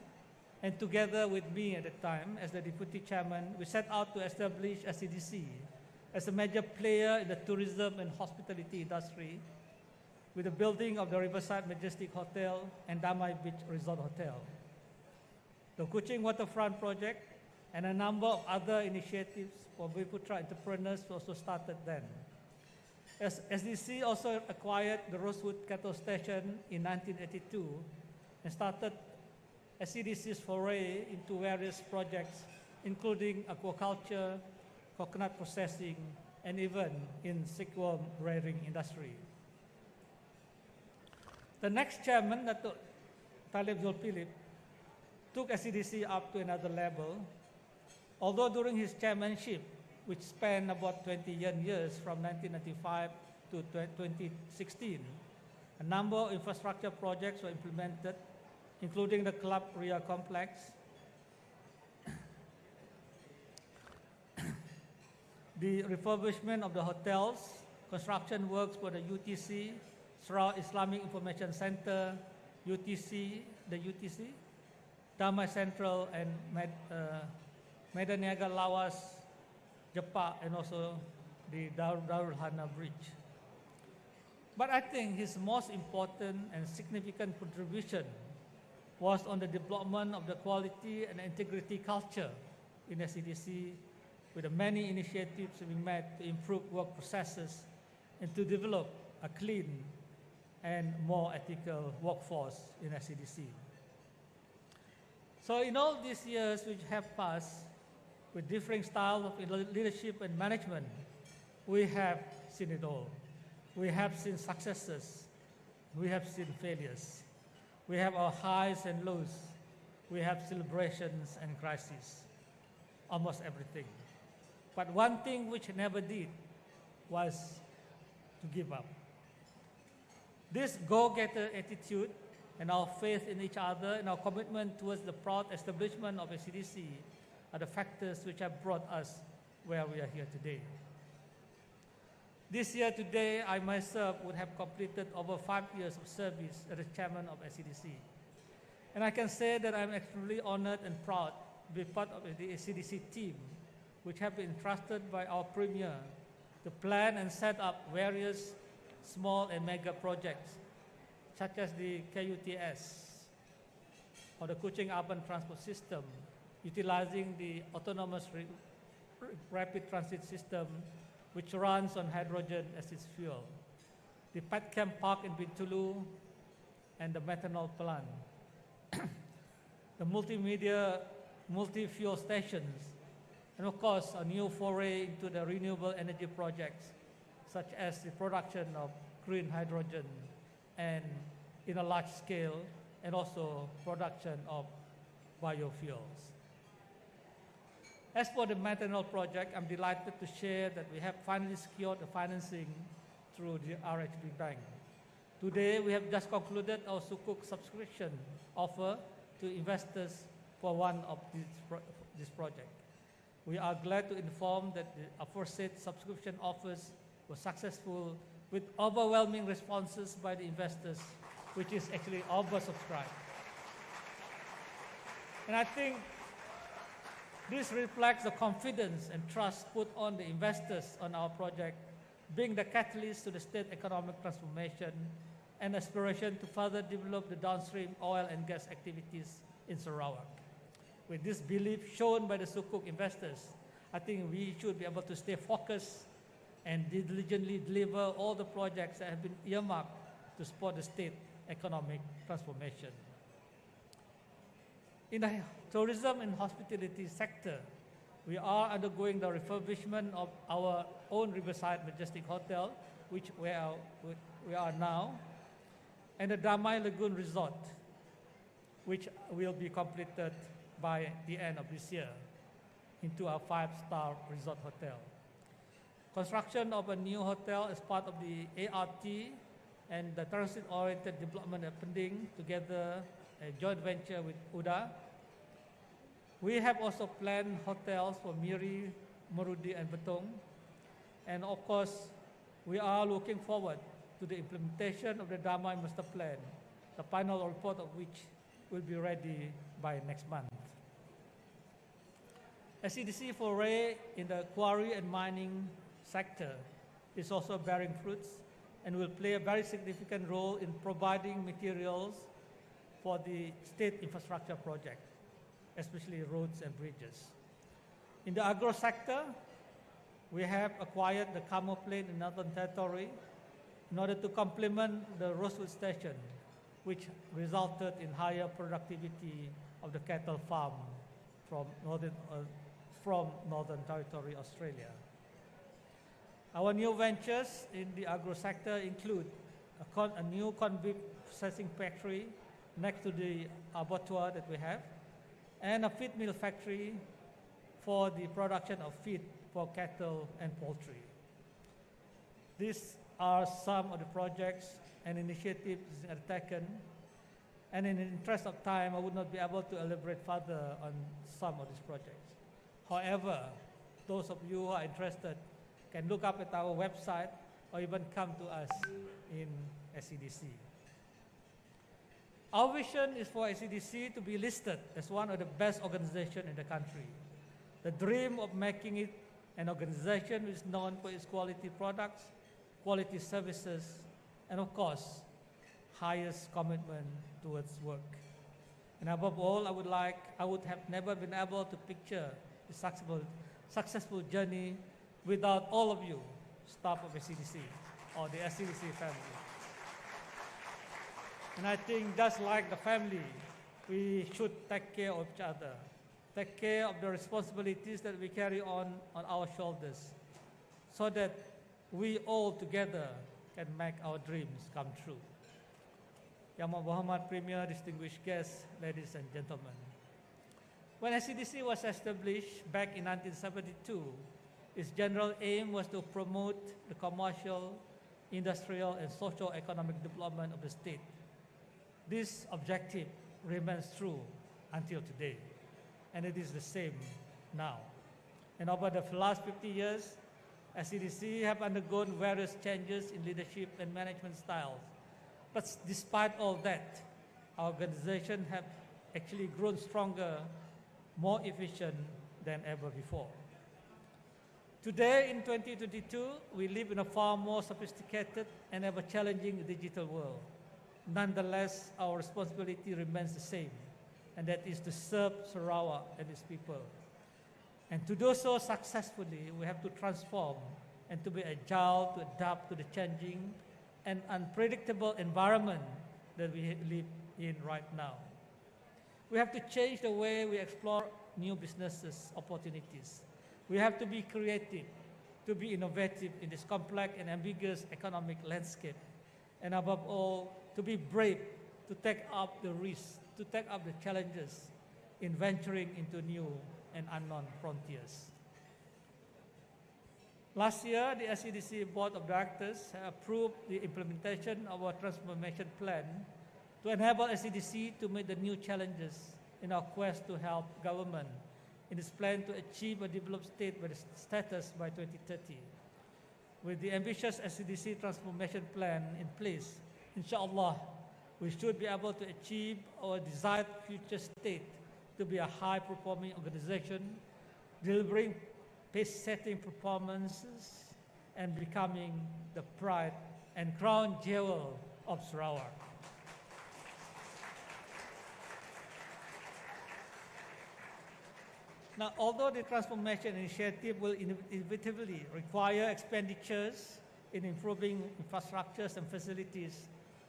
and together with me at the time as the deputy chairman, we set out to establish SEDC as a major player in the tourism and hospitality industry, with the building of the Riverside Majestic Hotel and Damai Beach Resort Hotel, the Kuching Waterfront Project, and a number of other initiatives for Bumiputera entrepreneurs also started then. SDC also acquired the Rosewood Cattle Station in 1982 and started SEDC's foray into various projects, including aquaculture, coconut processing, and even in silkworm rearing industry. The next chairman, Datuk Talib Zulkifli, took SEDC up to another level, although during his chairmanship, which spanned about 20 years from 1995 to 2016, a number of infrastructure projects were implemented, including the Club Ria Complex, the refurbishment of the hotels, construction works for the UTC, Sarawak Islamic Information Center, UTC, Damai Central, and Medan Niaga Lawas, Jepak, and also the Darul Hana Bridge. But I think his most important and significant contribution was on the development of the quality and integrity culture in SEDC, with the many initiatives being made to improve work processes and to develop a clean and more ethical workforce in SEDC. So in all these years which have passed, with differing styles of leadership and management, we have seen it all. We have seen successes, we have seen failures, we have our highs and lows, we have celebrations and crises, almost everything. But one thing which never did was to give up. This go-getter attitude and our faith in each other and our commitment towards the proud establishment of SEDC are the factors which have brought us where we are here today. This year today, I myself would have completed over 5 years of service as the chairman of SEDC. And I can say that I'm extremely honored and proud to be part of the SEDC team, which have been entrusted by our premier to plan and set up various small and mega projects, such as the KUTS, or the Kuching Urban Transport System, utilizing the autonomous rapid transit system, which runs on hydrogen as its fuel, the Petchem Park in Bintulu, and the methanol plant, the multimedia multi-fuel stations, and of course a new foray into the renewable energy projects, such as the production of green hydrogen and in a large scale, and also production of biofuels. As for the methanol project, I'm delighted to share that we have finally secured the financing through the RHB Bank. Today, we have just concluded our Sukuk subscription offer to investors for one of this project. We are glad to inform that the aforesaid subscription offers were successful with overwhelming responses by the investors, which is actually oversubscribed. And I think this reflects the confidence and trust put on the investors on our project, being the catalyst to the state economic transformation and aspiration to further develop the downstream oil and gas activities in Sarawak. With this belief shown by the Sukuk investors, I think we should be able to stay focused and diligently deliver all the projects that have been earmarked to support the state economic transformation. In the tourism and hospitality sector, we are undergoing the refurbishment of our own Riverside Majestic Hotel, which we are now, and the Damai Lagoon Resort, which will be completed by the end of this year into a 5-star resort hotel. Construction of a new hotel as part of the ART and the transit-oriented development at Pending, together a joint venture with UDA. We have also planned hotels for Miri, Marudi, and Betong. And of course, we are looking forward to the implementation of the Damai Master Plan, the final report of which will be ready by next month. SEDC foray in the quarry and mining sector is also bearing fruits and will play a very significant role in providing materials for the state infrastructure project, especially roads and bridges. In the agro sector, we have acquired the Camo Plain in Northern Territory in order to complement the Rosewood Station, which resulted in higher productivity of the cattle farm from Northern Territory, Australia. Our new ventures in the agro sector include a new corn beef processing factory next to the abattoir that we have, and a feed mill factory for the production of feed for cattle and poultry. These are some of the projects and initiatives that are taken, and in the interest of time, I would not be able to elaborate further on some of these projects. However, those of you who are interested can look up at our website or even come to us in SEDC. Our vision is for SEDC to be listed as one of the best organizations in the country. The dream of making it an organization which is known for its quality products, quality services, and of course, highest commitment towards work. And above all, I would have never been able to picture the successful journey without all of you, staff of SEDC or the SEDC family. And I think just like the family, we should take care of each other, take care of the responsibilities that we carry on our shoulders, so that we all together can make our dreams come true. Yang Muhammad Premier, distinguished guests, ladies and gentlemen. When SEDC was established back in 1972, its general aim was to promote the commercial, industrial, and socio-economic development of the state. This objective remains true until today, and it is the same now. And over the last 50 years, SEDC have undergone various changes in leadership and management styles. But despite all that, our organization have actually grown stronger, more efficient than ever before. Today, in 2022, we live in a far more sophisticated and ever-challenging digital world. Nonetheless, our responsibility remains the same, and that is to serve Sarawak and its people. And to do so successfully, we have to transform and to be agile to adapt to the changing and unpredictable environment that we live in right now. We have to change the way we explore new businesses opportunities. We have to be creative, to be innovative in this complex and ambiguous economic landscape, and above all, to be brave, to take up the risks, to take up the challenges in venturing into new and unknown frontiers. Last year, the SEDC Board of Directors approved the implementation of our transformation plan to enable SEDC to meet the new challenges in our quest to help government in its plan to achieve a developed state by the status by 2030. With the ambitious SEDC transformation plan in place, inshallah, we should be able to achieve our desired future state to be a high-performing organization, delivering pace-setting performances, and becoming the pride and crown jewel of Sarawak. Now, although the transformation initiative will inevitably require expenditures in improving infrastructures and facilities,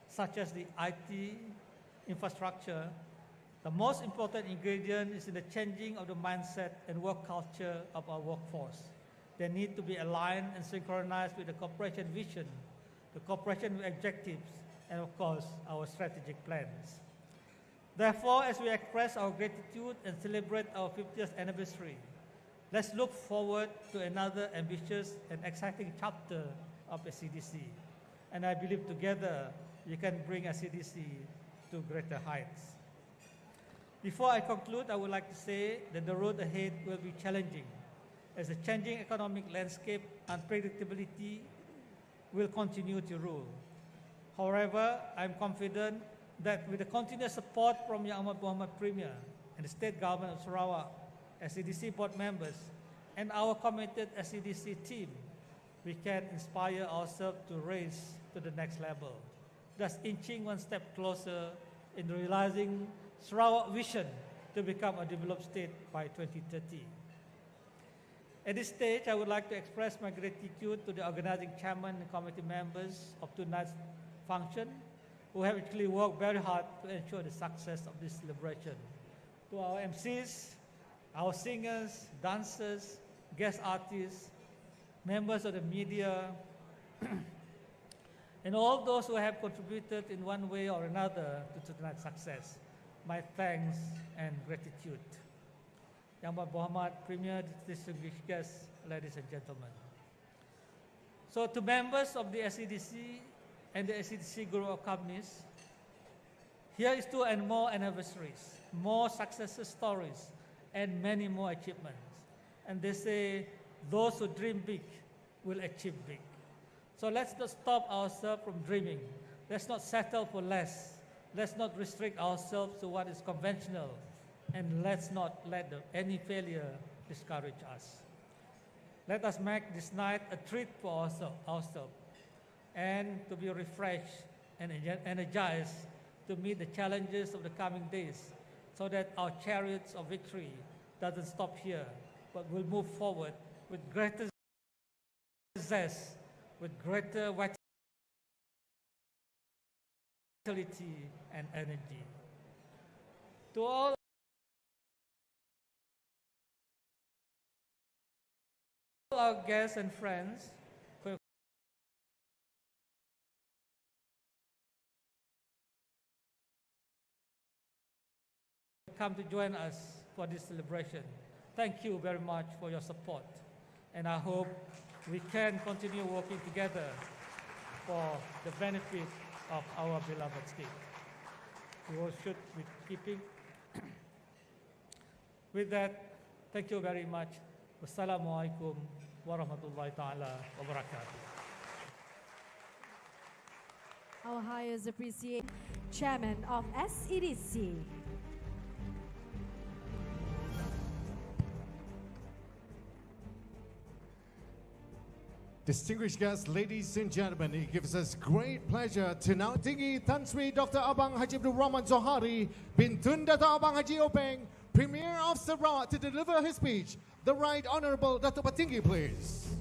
such as the IT infrastructure, the most important ingredient is in the changing of the mindset and work culture of our workforce. They need to be aligned and synchronized with the corporation vision, the corporation objectives, and of course, our strategic plans. Therefore, as we express our gratitude and celebrate our 50th anniversary, let's look forward to another ambitious and exciting chapter of SEDC. And I believe together we can bring SEDC to greater heights. Before I conclude, I would like to say that the road ahead will be challenging, as the changing economic landscape unpredictability will continue to rule. However, I'm confident that with the continuous support from Yang Amat Berhormat Premier and the State Government of Sarawak, SEDC board members, and our committed SEDC team, we can inspire ourselves to raise to the next level, thus inching one step closer in realizing Sarawak vision to become a developed state by 2030. At this stage, I would like to express my gratitude to the organizing chairman and committee members of tonight's function, who have actually worked very hard to ensure the success of this celebration. To our MCs, our singers, dancers, guest artists, members of the media, and all those who have contributed in one way or another to tonight's success, my thanks and gratitude. Yang Amat Berhormat Premier, distinguished guests, ladies and gentlemen. So to members of the SEDC and the SEDC group of companies, here is to and more anniversaries, more success stories, and many more achievements. And they say, those who dream big will achieve big. So let's not stop ourselves from dreaming. Let's not settle for less. Let's not restrict ourselves to what is conventional. And let's not let any failure discourage us. Let us make this night a treat for ourselves and to be refreshed and energized to meet the challenges of the coming days, so that our chariots of victory doesn't stop here, but will move forward with greater zest, with greater vitality and energy. To all our guests and friends who have come to join us for this celebration, thank you very much for your support, and I hope we can continue working together for the benefit of our beloved state. We all should be keeping. With that, thank you very much. Wassalamualaikum warahmatullahi ta'ala wabarakatuh. Our highest appreciate Chairman of SEDC. Distinguished guests, ladies and gentlemen, it gives us great pleasure to now tinggi Tan Sri Dr. Abang Haji Abdul Rahman Zohari bin Tun Dato' Abang Haji Openg, Premier of Sarawak, to deliver his speech. The Right Honourable Dato' Patinggi, please.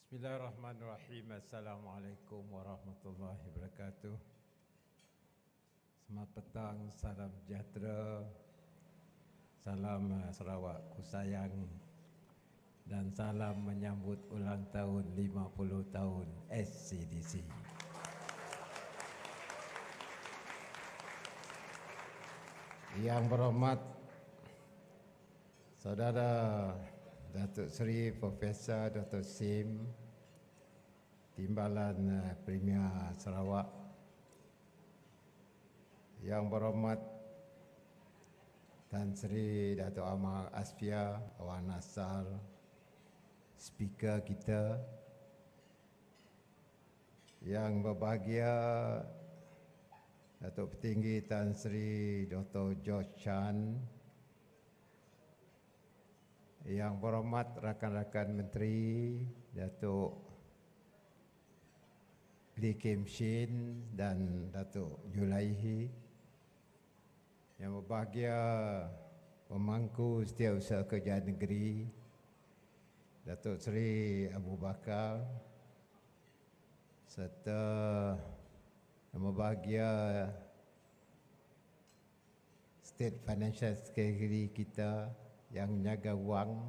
Bismillahirrahmanirrahim. Assalamualaikum warahmatullahi wabarakatuh. Selamat petang, salam sejahtera, salam Sarawak ku sayang, dan salam menyambut ulang tahun 50 tahun SCDC. Yang berhormat Saudara Datuk Seri Profesor Dr. Sim, Timbalan Premier Sarawak. Yang berhormat Tan Sri Datuk Amar Asfia Awan Nasar, speaker kita. Yang berbahagia Datuk Petinggi Tan Sri Dr. George Chan. Yang berhormat rakan-rakan menteri Datuk Lee Kim Shin dan Datuk Julaihi. Yang berbahagia pemangku Setiausaha Kerjaan Negeri Datuk Seri Abu Bakar, serta yang berbahagia State Financial Secretary kita yang menjaga wang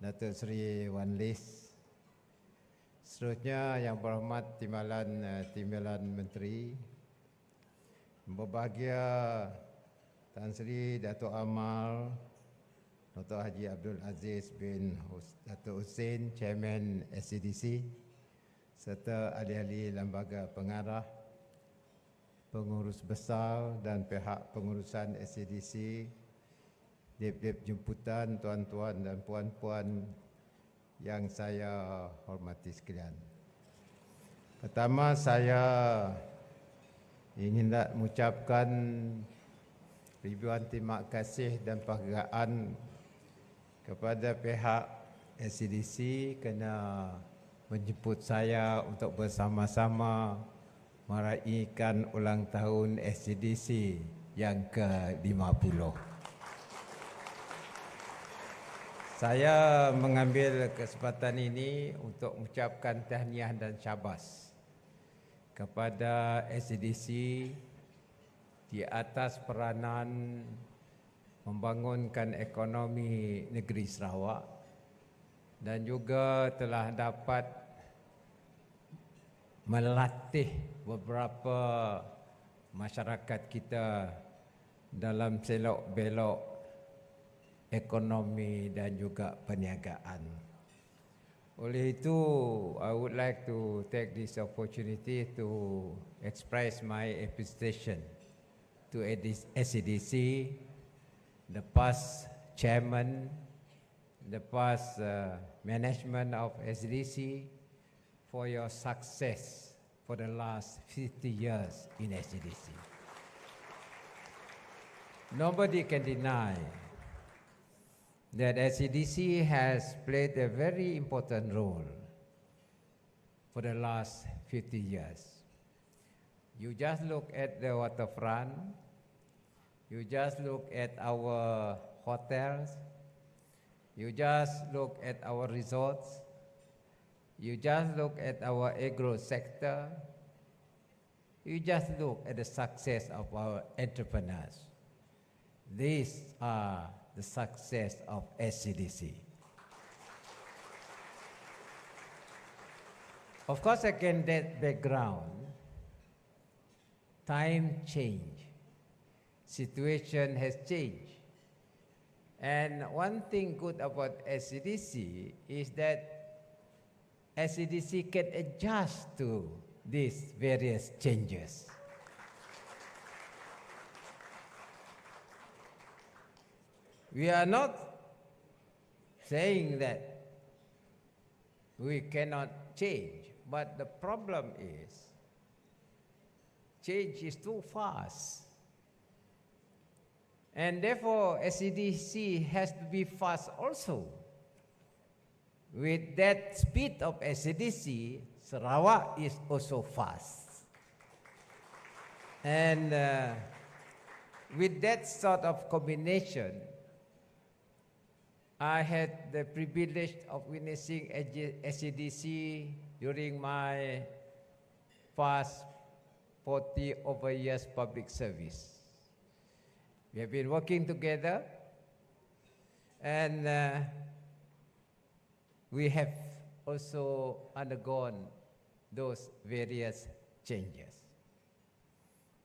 Datuk Seri Wan Lis. Seterusnya yang berhormat Timbalan Menteri, berbahagia Tan Sri Datuk Amal Dr. Haji Abdul Aziz bin Datuk Hussein, Chairman SCDC, serta ahli-ahli lembaga pengarah, pengurus besar dan pihak pengurusan SCDC, dip-dip jemputan, tuan-tuan dan puan-puan yang saya hormati sekalian. Pertama, saya ingin nak mengucapkan ribuan terima kasih dan penghargaan kepada pihak SCDC kerana menjemput saya untuk bersama-sama meraihkan ulang tahun SCDC yang ke-50. Saya mengambil kesempatan ini untuk mengucapkan tahniah dan syabas kepada SCDC di atas peranan membangunkan ekonomi negeri Sarawak dan juga telah dapat melatih beberapa masyarakat kita dalam selok-belok ekonomi dan juga perniagaan. Oleh itu, I would like to take this opportunity to express my appreciation to SCDC, the past chairman, the past management of SCDC for your success for the last 50 years in SCDC. Nobody can deny that SCDC has played a very important role for the last 50 years. You just look at the waterfront, you just look at our hotels, you just look at our resorts, you just look at our agro sector, you just look at the success of our entrepreneurs. These are the success of SCDC. Of course, again, that background, time change, situation has changed. And one thing good about SCDC is that SCDC can adjust to these various changes. We are not saying that we cannot change, but the problem is change is too fast. And therefore, SCDC has to be fast also. With that speed of SCDC, Sarawak is also fast. And with that sort of combination, I had the privilege of witnessing SCDC during my past 40 over years public service. We have been working together, and we have also undergone those various changes.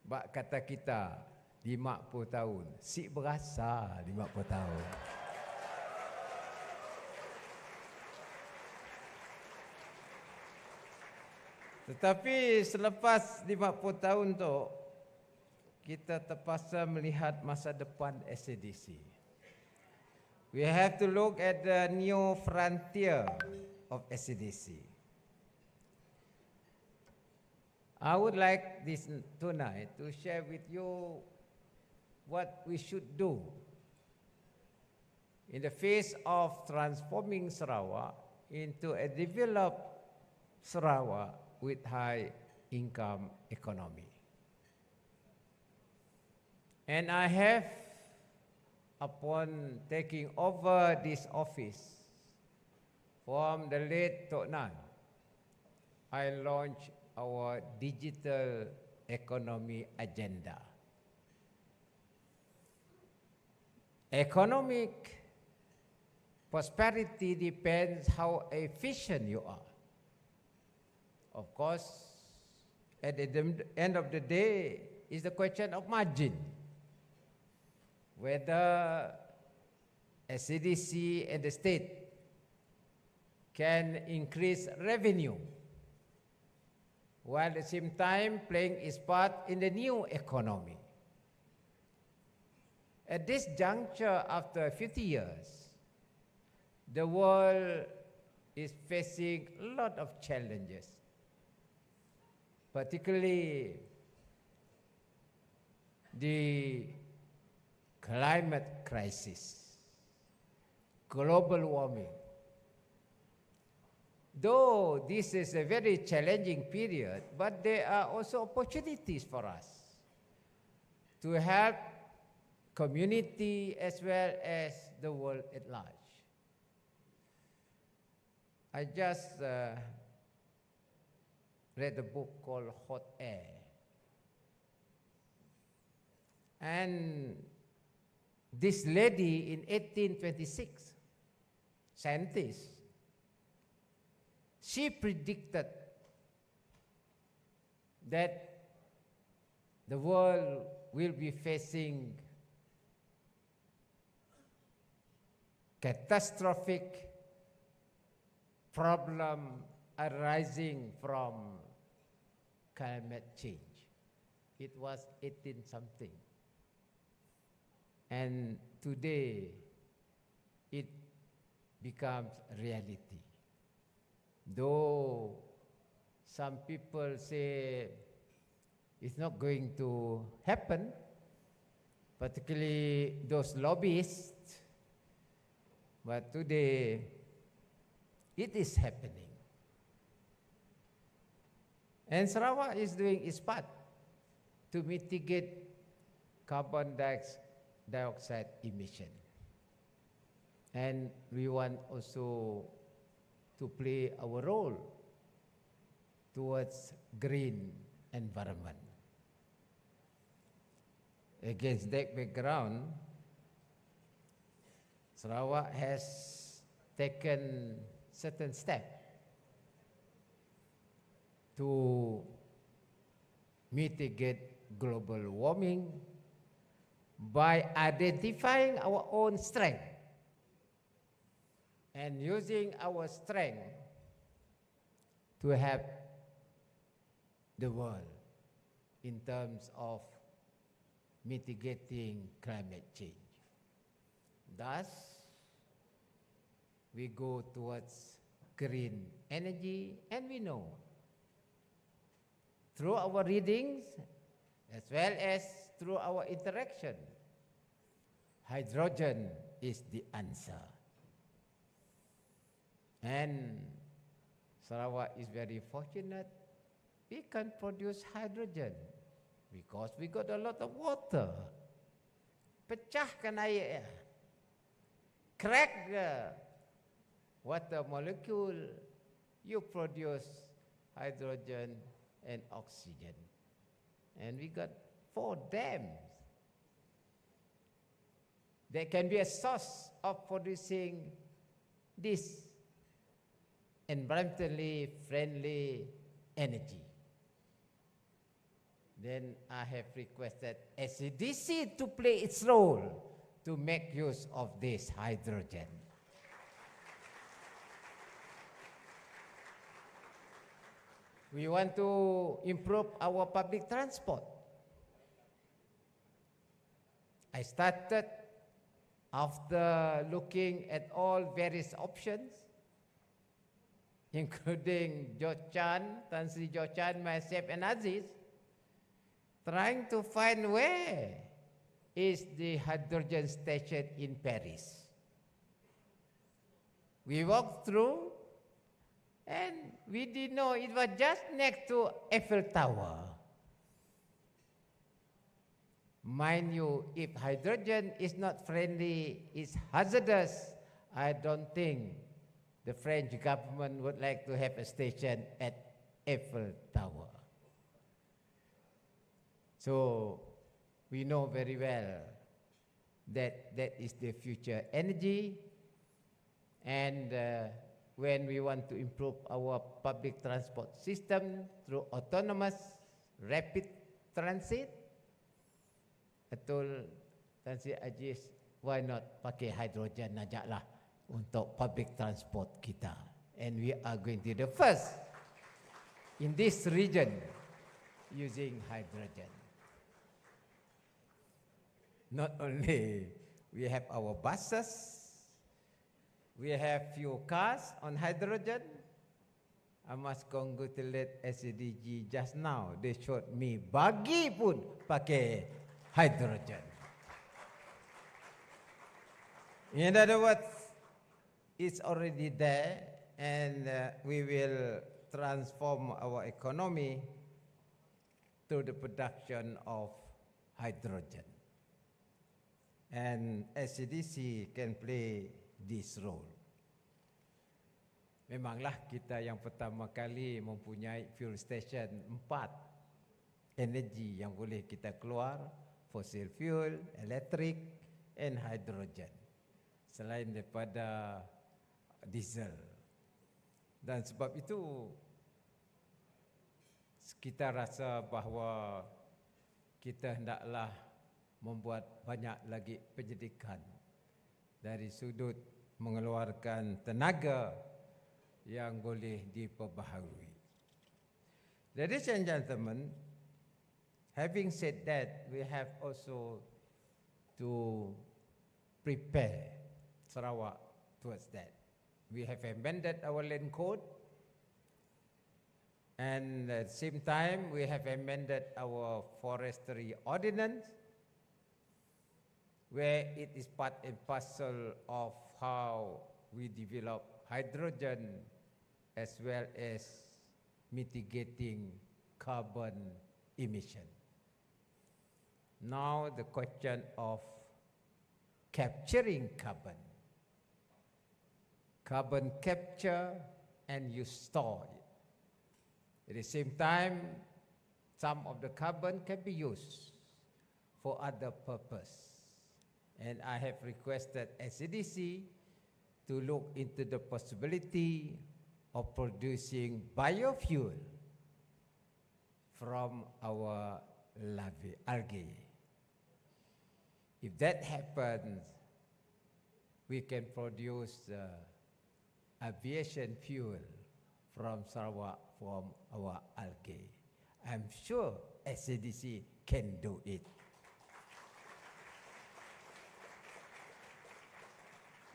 Bak kata kita 50 tahun, si berasa 50 tahun. Tetapi selepas 50 tahun tu, kita terpaksa melihat masa depan SCDC. We have to look at the new frontier of SCDC. I would like this tonight to share with you what we should do in the face of transforming Sarawak into a developed Sarawak with high income economy. And I have, upon taking over this office from the late Tok Nan, I launched our digital economy agenda. Economic prosperity depends how efficient you are. Of course, at the end of the day, it's the question of margin. Whether SCDC and the state can increase revenue while at the same time playing its part in the new economy. At this juncture, after 50 years, the world is facing a lot of challenges, particularly the climate crisis, global warming. Though this is a very challenging period, but there are also opportunities for us to help community as well as the world at large. I just read a book called Hot Air. And this lady in 1826, scientist, she predicted that the world will be facing catastrophic problem arising from climate change. It was 18 something. And today, it becomes reality. Though some people say it's not going to happen, particularly those lobbyists, but today, it is happening. And Sarawak is doing its part to mitigate carbon dioxide emission. And we want also to play our role towards green environment. Against that background, Sarawak has taken certain steps to mitigate global warming by identifying our own strength and using our strength to help the world in terms of mitigating climate change. Thus, we go towards green energy, and we know through our readings as well as through our interaction, hydrogen is the answer. And Sarawak is very fortunate. We can produce hydrogen because we got a lot of water. Pecahkan air. crack the water molecule, you produce hydrogen and oxygen. And we got 4 dams that can be a source of producing this environmentally friendly energy. Then I have requested SCDC to play its role to make use of this hydrogen. We want to improve our public transport. I started after looking at all various options, including George Chan, Tan Sri George Chan, myself and Aziz, trying to find where is the hydrogen station in Paris. We walked through and we didn't know it was just next to Eiffel Tower. Mind you, if hydrogen is not friendly, it's hazardous, I don't think the French government would like to have a station at Eiffel Tower. So we know very well that that is the future energy, and when we want to improve our public transport system through autonomous rapid transit, I told Tan Sri Ajis, why not pakai hydrogen aja lah untuk public transport kita. And we are going to be the first in this region using hydrogen. Not only we have our buses, we have few cars on hydrogen. I must congratulate SCDG just now. They showed me buggy pun pakai hydrogen. In other words, it's already there, and we will transform our economy through the production of hydrogen. And SCDC can play this role. Memanglah kita yang pertama kali mempunyai fuel station 4 energi yang boleh kita keluar, fossil fuel, elektrik, and hydrogen. Selain daripada diesel. Dan sebab itu kita rasa bahawa kita hendaklah membuat banyak lagi penyelidikan dari sudut mengeluarkan tenaga yang boleh diperbaharui. Ladies and gentlemen, having said that, we have also to prepare Sarawak towards that. We have amended our land code, and at the same time we have amended our forestry ordinance, where it is part and parcel of how we develop hydrogen as well as mitigating carbon emission. Now the question of capturing carbon. Carbon capture and you store it. At the same time, some of the carbon can be used for other purpose. And I have requested SCDC to look into the possibility of producing biofuel from our algae. If that happens, we can produce aviation fuel from Sarawak from our algae. I'm sure SCDC can do it.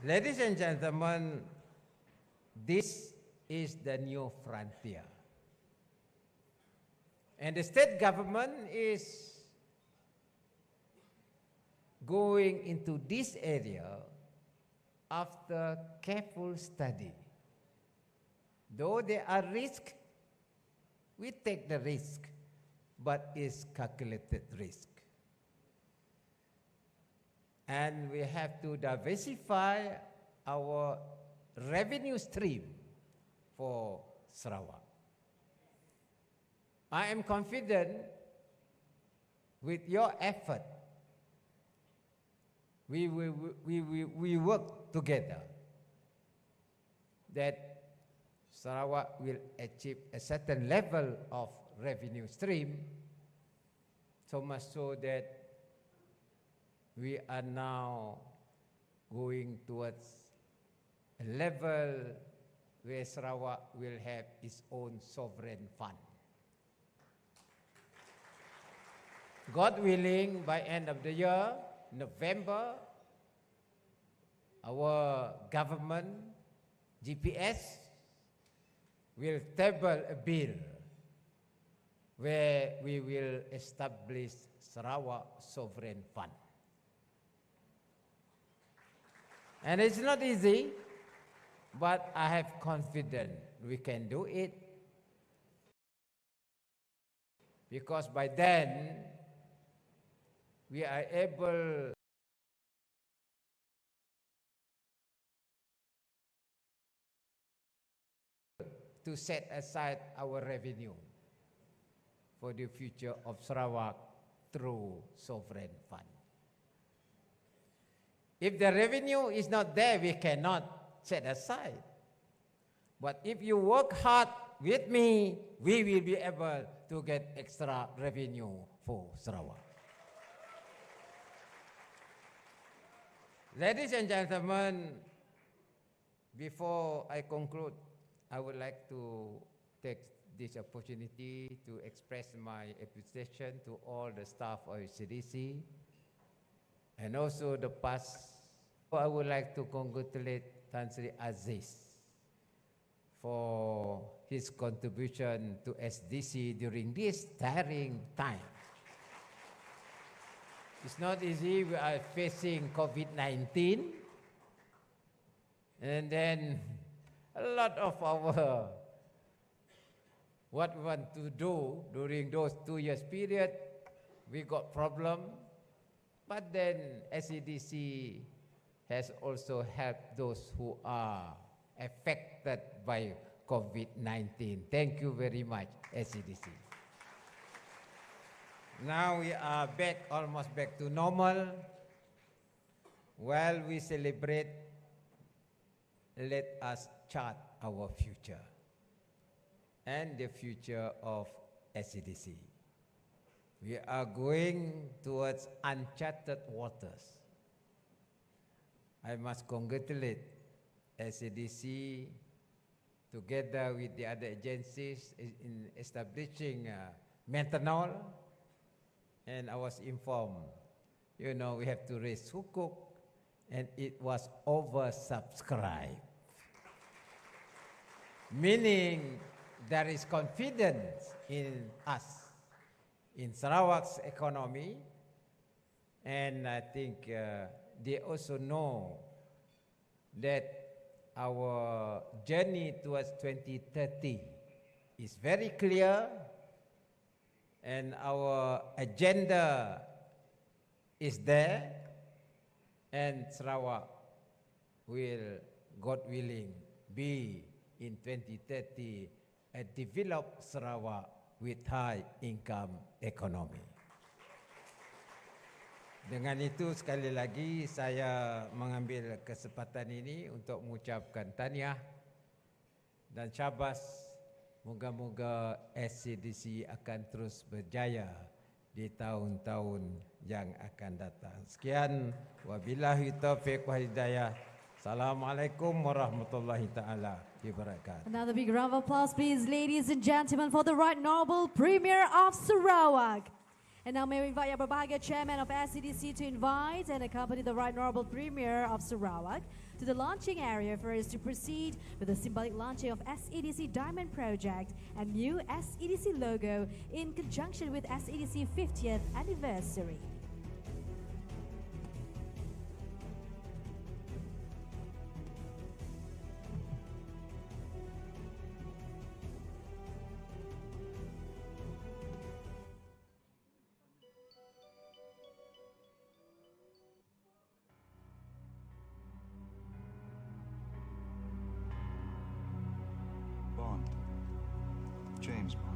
Ladies and gentlemen, this is the new frontier. And the state government is going into this area after careful study. Though there are risks, we take the risk, but it's calculated risk. And we have to diversify our revenue stream for Sarawak. I am confident with your effort, we work together that Sarawak will achieve a certain level of revenue stream, so much so that we are now going towards a level where Sarawak will have its own sovereign fund. God willing, by end of the year, November, our government, GPS, will table a bill where we will establish Sarawak Sovereign Fund. And it's not easy, but I have confidence we can do it, because by then we are able to set aside our revenue for the future of Sarawak through sovereign fund. If the revenue is not there, we cannot set aside. But if you work hard with me, we will be able to get extra revenue for Sarawak. Ladies and gentlemen, before I conclude, I would like to take this opportunity to express my appreciation to all the staff of CDC and also the past. I would like to congratulate Tan Sri Aziz for his contribution to SDC during this tiring time. It's not easy. We are facing COVID-19, and then a lot of our what we want to do during those 2 years period, we got problem. But then SEDC has also helped those who are affected by COVID-19. Thank you very much, SEDC. Now we are back, almost back to normal. While we celebrate, let us chart our future and the future of SEDC. We are going towards uncharted waters. I must congratulate SEDC together with the other agencies in establishing methanol. And I was informed, you know, we have to raise sukuk, and it was oversubscribed. Meaning there is confidence in us, in Sarawak's economy, and I think they also know that our journey towards 2030 is very clear, and our agenda is there, and Sarawak will, God willing, be in 2030 a developed Sarawak with high income economy. Dengan itu sekali lagi saya mengambil kesempatan ini untuk mengucapkan tahniah dan syabas. Moga-moga SCDC akan terus berjaya di tahun-tahun yang akan datang. Sekian, wabillahi taufiq wa hidayah. Assalamualaikum warahmatullahi taala wabarakatuh. Another big round of applause, please, ladies and gentlemen, for the Right Honourable Premier of Sarawak. And now may we invite Yang Berbahagia Chairman of SCDC to invite and accompany the Right Honourable Premier of Sarawak to the launching area for us to proceed with the symbolic launching of SEDC Diamond Project and new SEDC logo in conjunction with SEDC 50th anniversary. James Bond.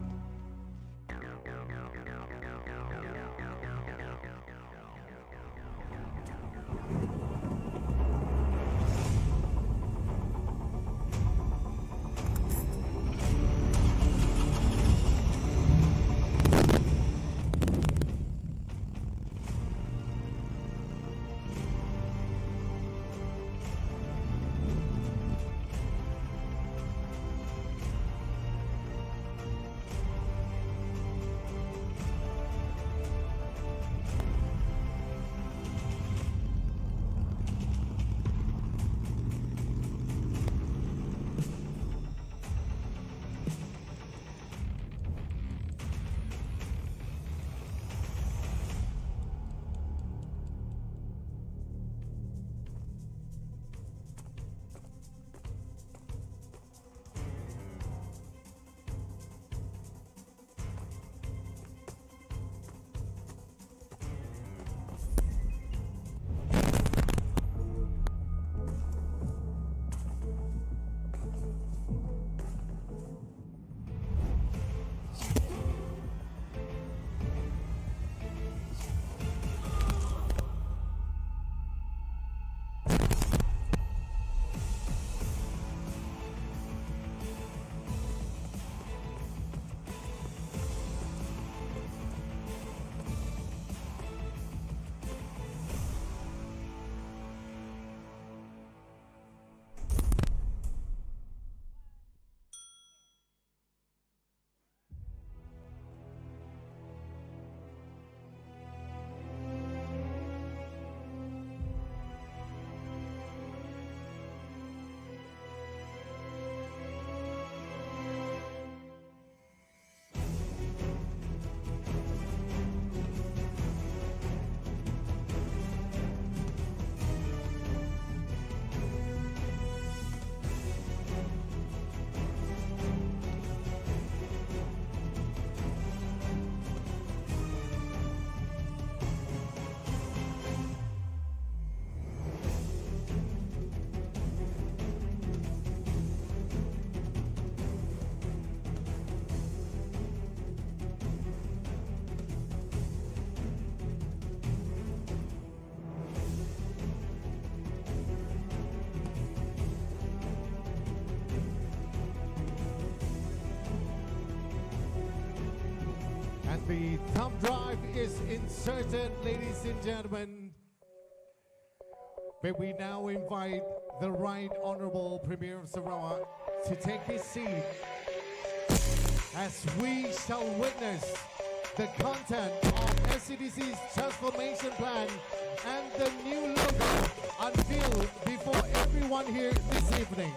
The thumb drive is inserted, ladies and gentlemen. May we now invite the Right Honorable Premier of Sarawak to take his seat as we shall witness the content of SCDC's transformation plan and the new logo unveiled before everyone here this evening.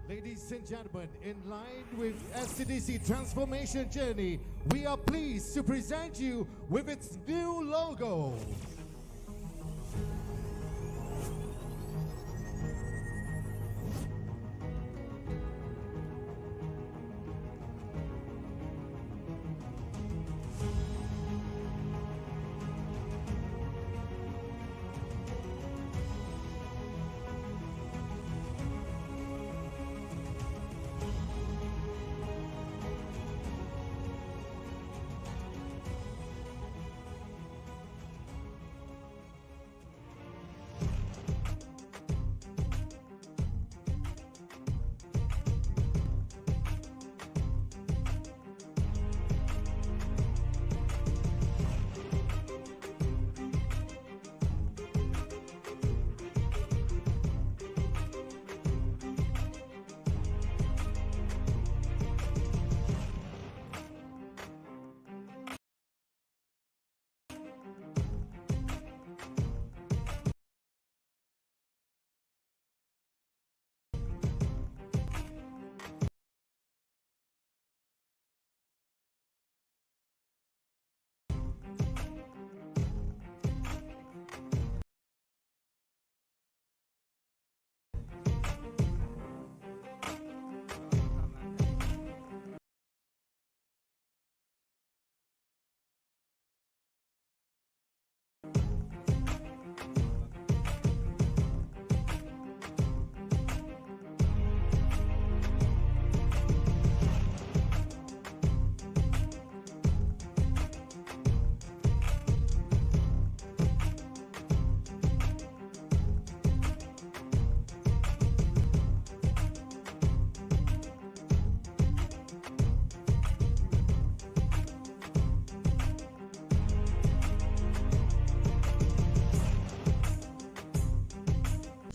Ladies and gentlemen, in line with SCDC transformation journey, we are pleased to present you with its new logo.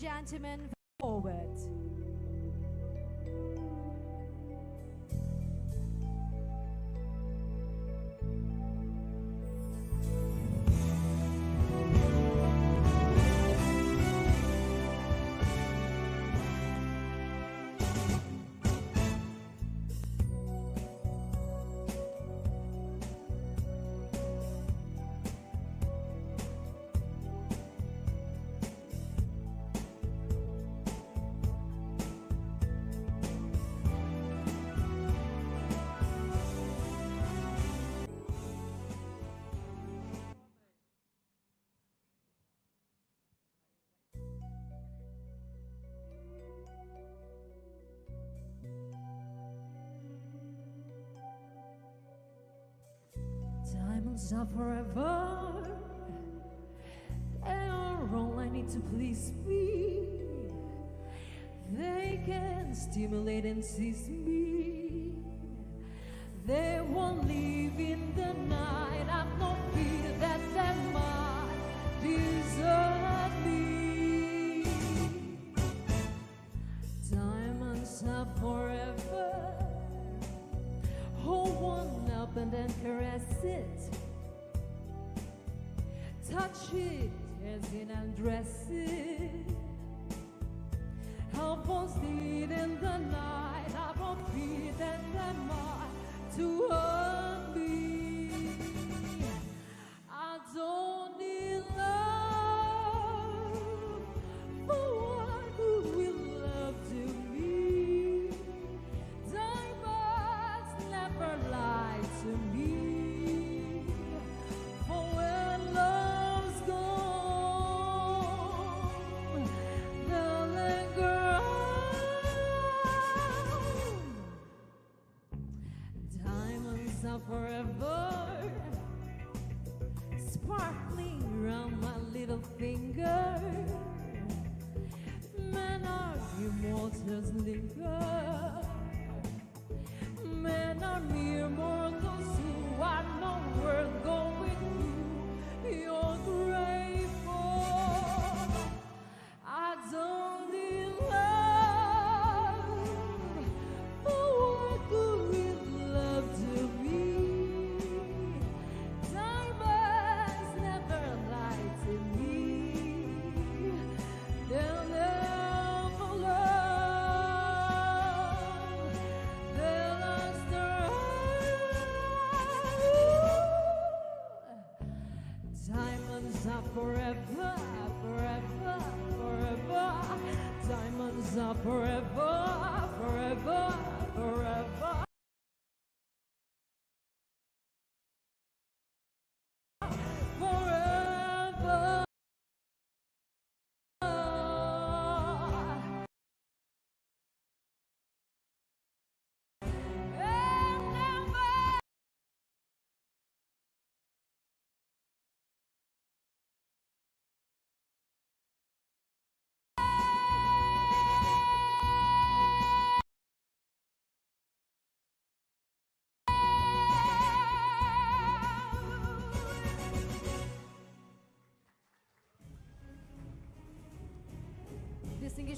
Gentlemen, forward. Diamonds are forever. They are all I need to please me. They can stimulate and seize me. They won't leave in the night. I've no fear that they might desert me. Diamonds are forever. Hold one up and then caress it. Touch it as in undress it. Help us lead in the night. I won't fear that they might to hurt me. I don't need love for what good will love to me. Diamonds never lie to me. For when love's gone, they'll linger on. Diamonds are forever, sparkling around my little finger. Men are immortals linger. Men are mere mortals who are no worth going to your grave for. I don't need love for what good will love to me. Diamonds never lie to me. They'll never lie.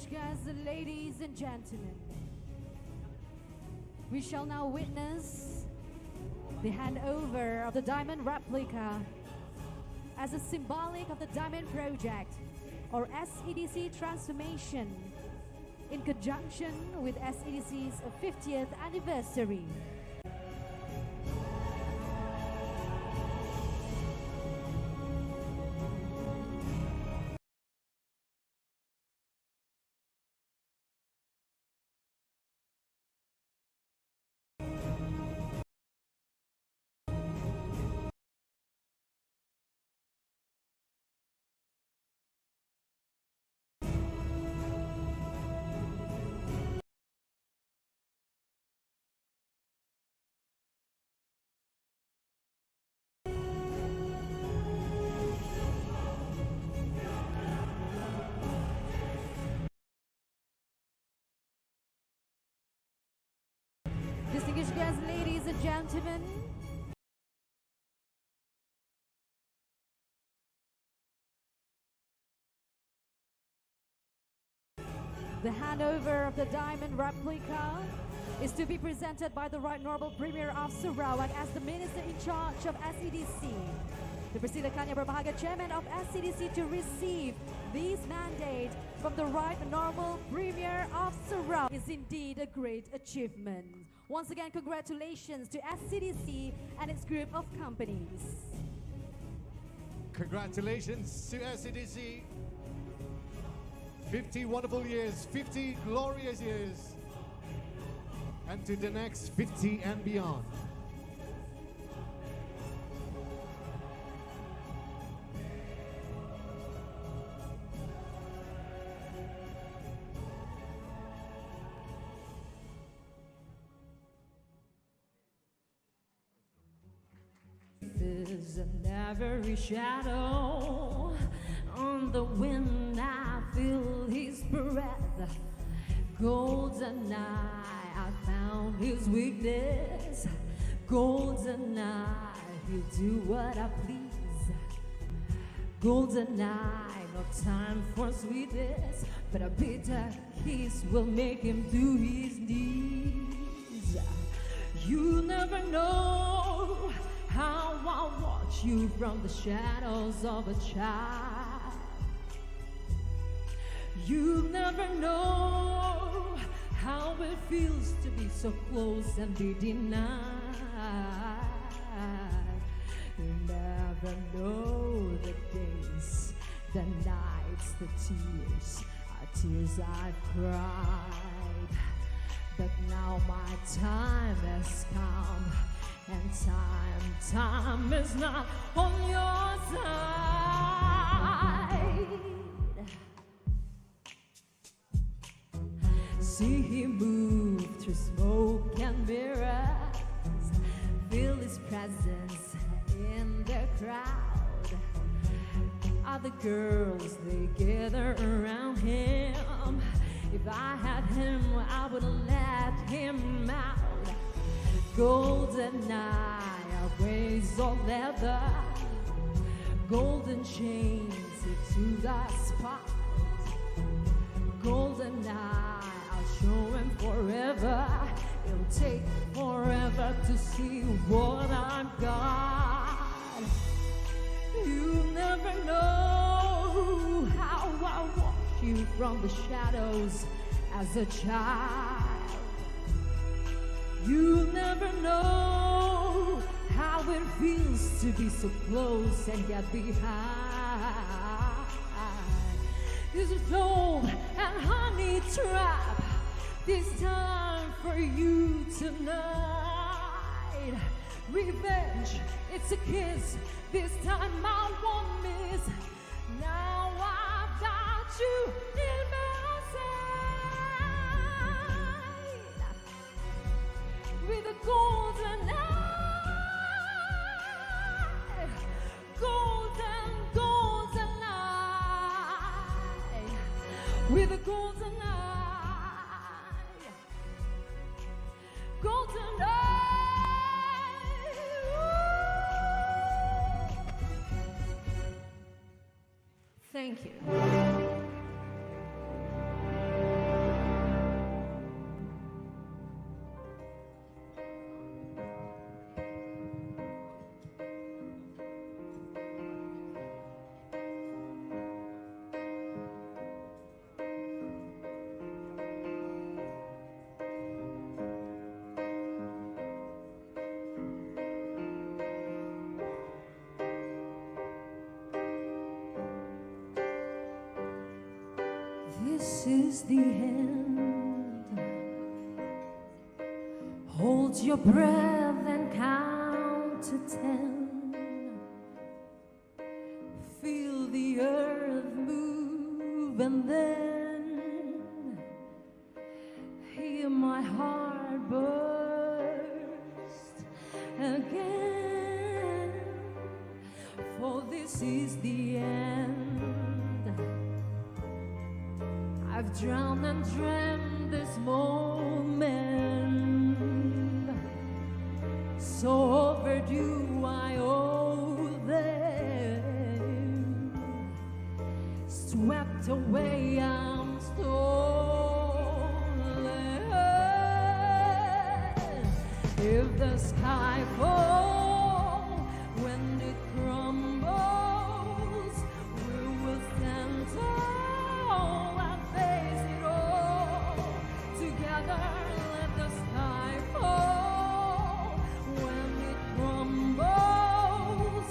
Distinguished guests, ladies and gentlemen, we shall now witness the handover of the diamond replica as a symbolic of the Diamond Project, or SEDC transformation, in conjunction with SEDC's 50th anniversary. Distinguished guests, ladies and gentlemen, the handover of the diamond replica is to be presented by the Right Honorable Premier of Sarawak as the Minister in charge of SEDC. Dipersilakan yang berbahagia Chairman of SEDC to receive this mandate from the Right Honorable Premier of Sarawak. Is indeed a great achievement. Once again, congratulations to SEDC and its group of companies. Congratulations to SEDC. 50 wonderful years, 50 glorious years, and to the next 50 and beyond. There's every shadow on the wind. I feel his breath. Golden eye, I found his weakness. Golden eye, he'll do what I please. Golden eye, no time for sweetness, but a bitter kiss will make him do his deeds. You never know how I watch you from the shadows of a child. You never know how it feels to be so close and be denied. You never know the days, the nights, the tears I've cried. But now my time has come, and time is not on your side. See him move through smoke and mirrors, feel his presence in the crowd. Other girls, they gather around him. If I had him, I would let him out. Golden eye, I raise all leather. Golden chains to the spot. Golden eye, I'll show him forever. It'll take forever to see what I've got. You never know how I watch you from the shadows as a child. You never know how it feels to be so close and get behind. This is gold and honey trap. This time for you tonight. Revenge, it's a kiss. This time I won't miss. Now I've got you in my sight. With a golden eye, golden eye, with a golden eye, golden eye. Thank you. this is the end. Hold your breath and count to 10. Feel the earth move and then hear my heart burst again. For this is the end. I've drowned and dreamt this moment, so overdue I owe them. Swept away, I'm stolen. If the sky falls, when it crumbles, we will stand tall and face it all together. Let the sky fall. When it crumbles,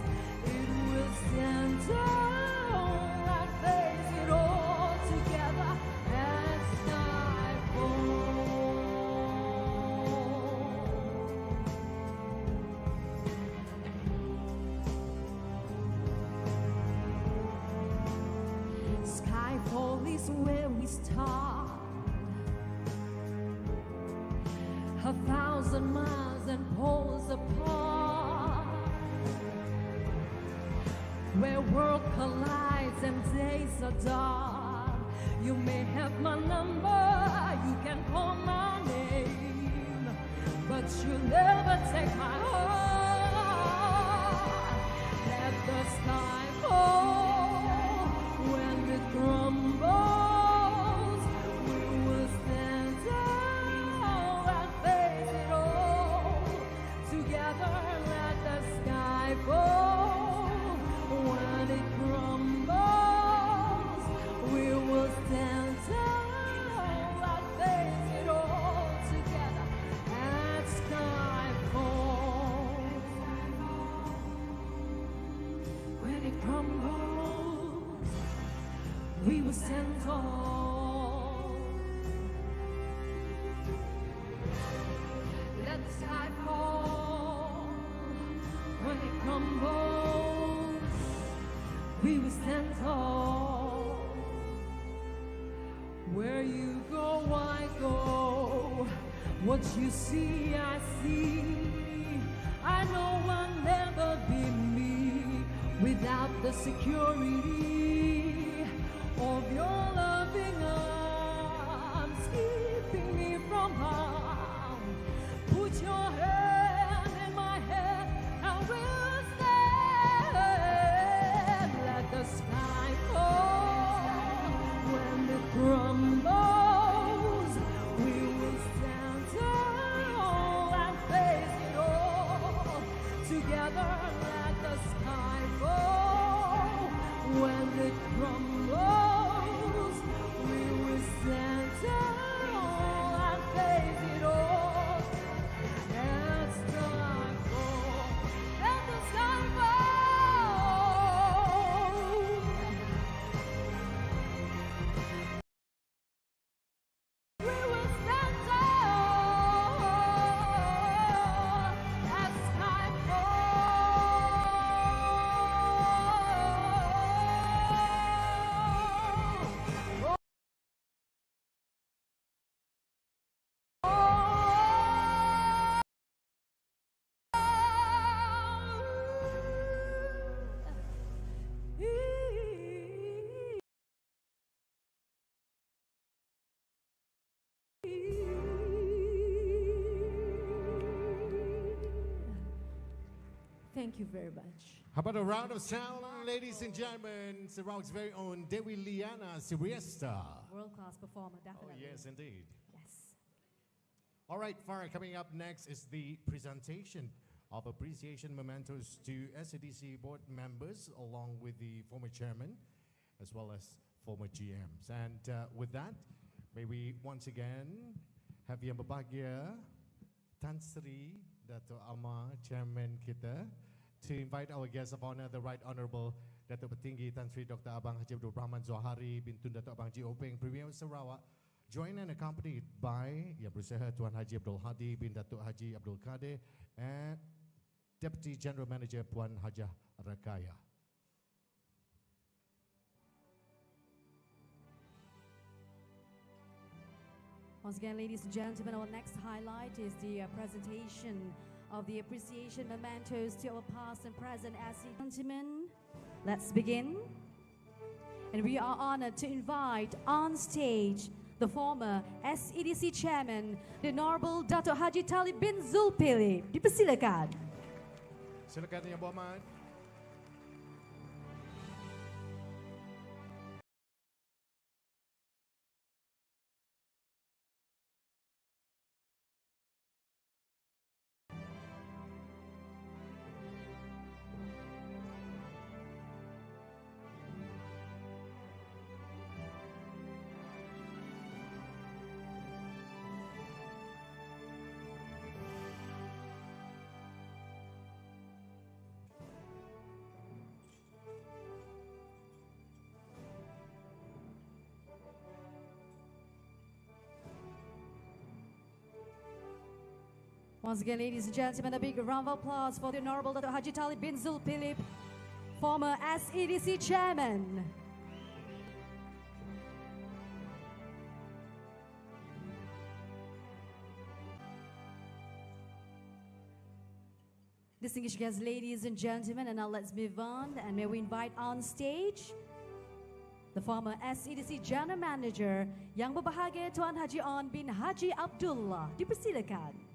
it will stand tall and face it all together as sky falls. Skyfall is where we start. 1,000 miles and poles apart, where world collides and days are dark. You may have my number, you can call my name, but you'll never take my heart. Let the sky fall. When it crumbles, we will stand tall and face it all together. Let the sky fall. When it crumbles, we will stand tall and face it all together as sky falls. When it crumbles, we will stand tall. Let the sky fall. When it crumbles, we will stand tall. Where you go, I go. What you see, I see. I know I'll never be me without the security of your loving arms, keeping me from harm. Put your hand in my hand, I will stand. Let the sky fall. When it crumbles, we will stand tall and face it all together. Let the sky fall. When it crumbles, we will stand tall and face it all as sky fall. Let the sky fall. We will stand tall as sky falls. Thank you very much. How about a round of sound, ladies and gentlemen? Sarawak's very own Dewi Liana Siriesta. World-class performer, Oh, definitely. yes, indeed. Yes. All right, Farah, coming up next is the presentation of appreciation mementos to SADC board members, along with the former chairman, as well as former GMs. And with that, may we once again have yang berbahagia Tan Sri Dato' Amar, chairman kita, to invite our guest of honor, the Right Honorable Datuk Petinggi Tan Sri Dr. Abang Haji Abdul Rahman Zohari bin Tun Datuk Abang Haji Openg, Premier of Sarawak, joined and accompanied by Yang Berusaha Tuan Haji Abdul Hadi bin Datuk Haji Abdul Kadir and Deputy General Manager Puan Hajah Rakaya. Once again, ladies and gentlemen, our next highlight is the presentation of the appreciation mementos to our past and present gentlemen. Let's begin. And we are honored to invite on stage the former SEDC Chairman, the Honorable Dato' Haji Talib bin Zulkifli. Dipersilakan. Silakan Yang Berhormat. Once again, ladies and gentlemen, a big round of applause for the Honorable Dato' Haji Talib bin Zulkifli, former SEDC Chairman. Distinguished guests, ladies and gentlemen, and now let's move on, and may we invite on stage the former SEDC General Manager, Yang Berbahagia Tuan Haji On bin Haji Abdullah. Dipersilakan.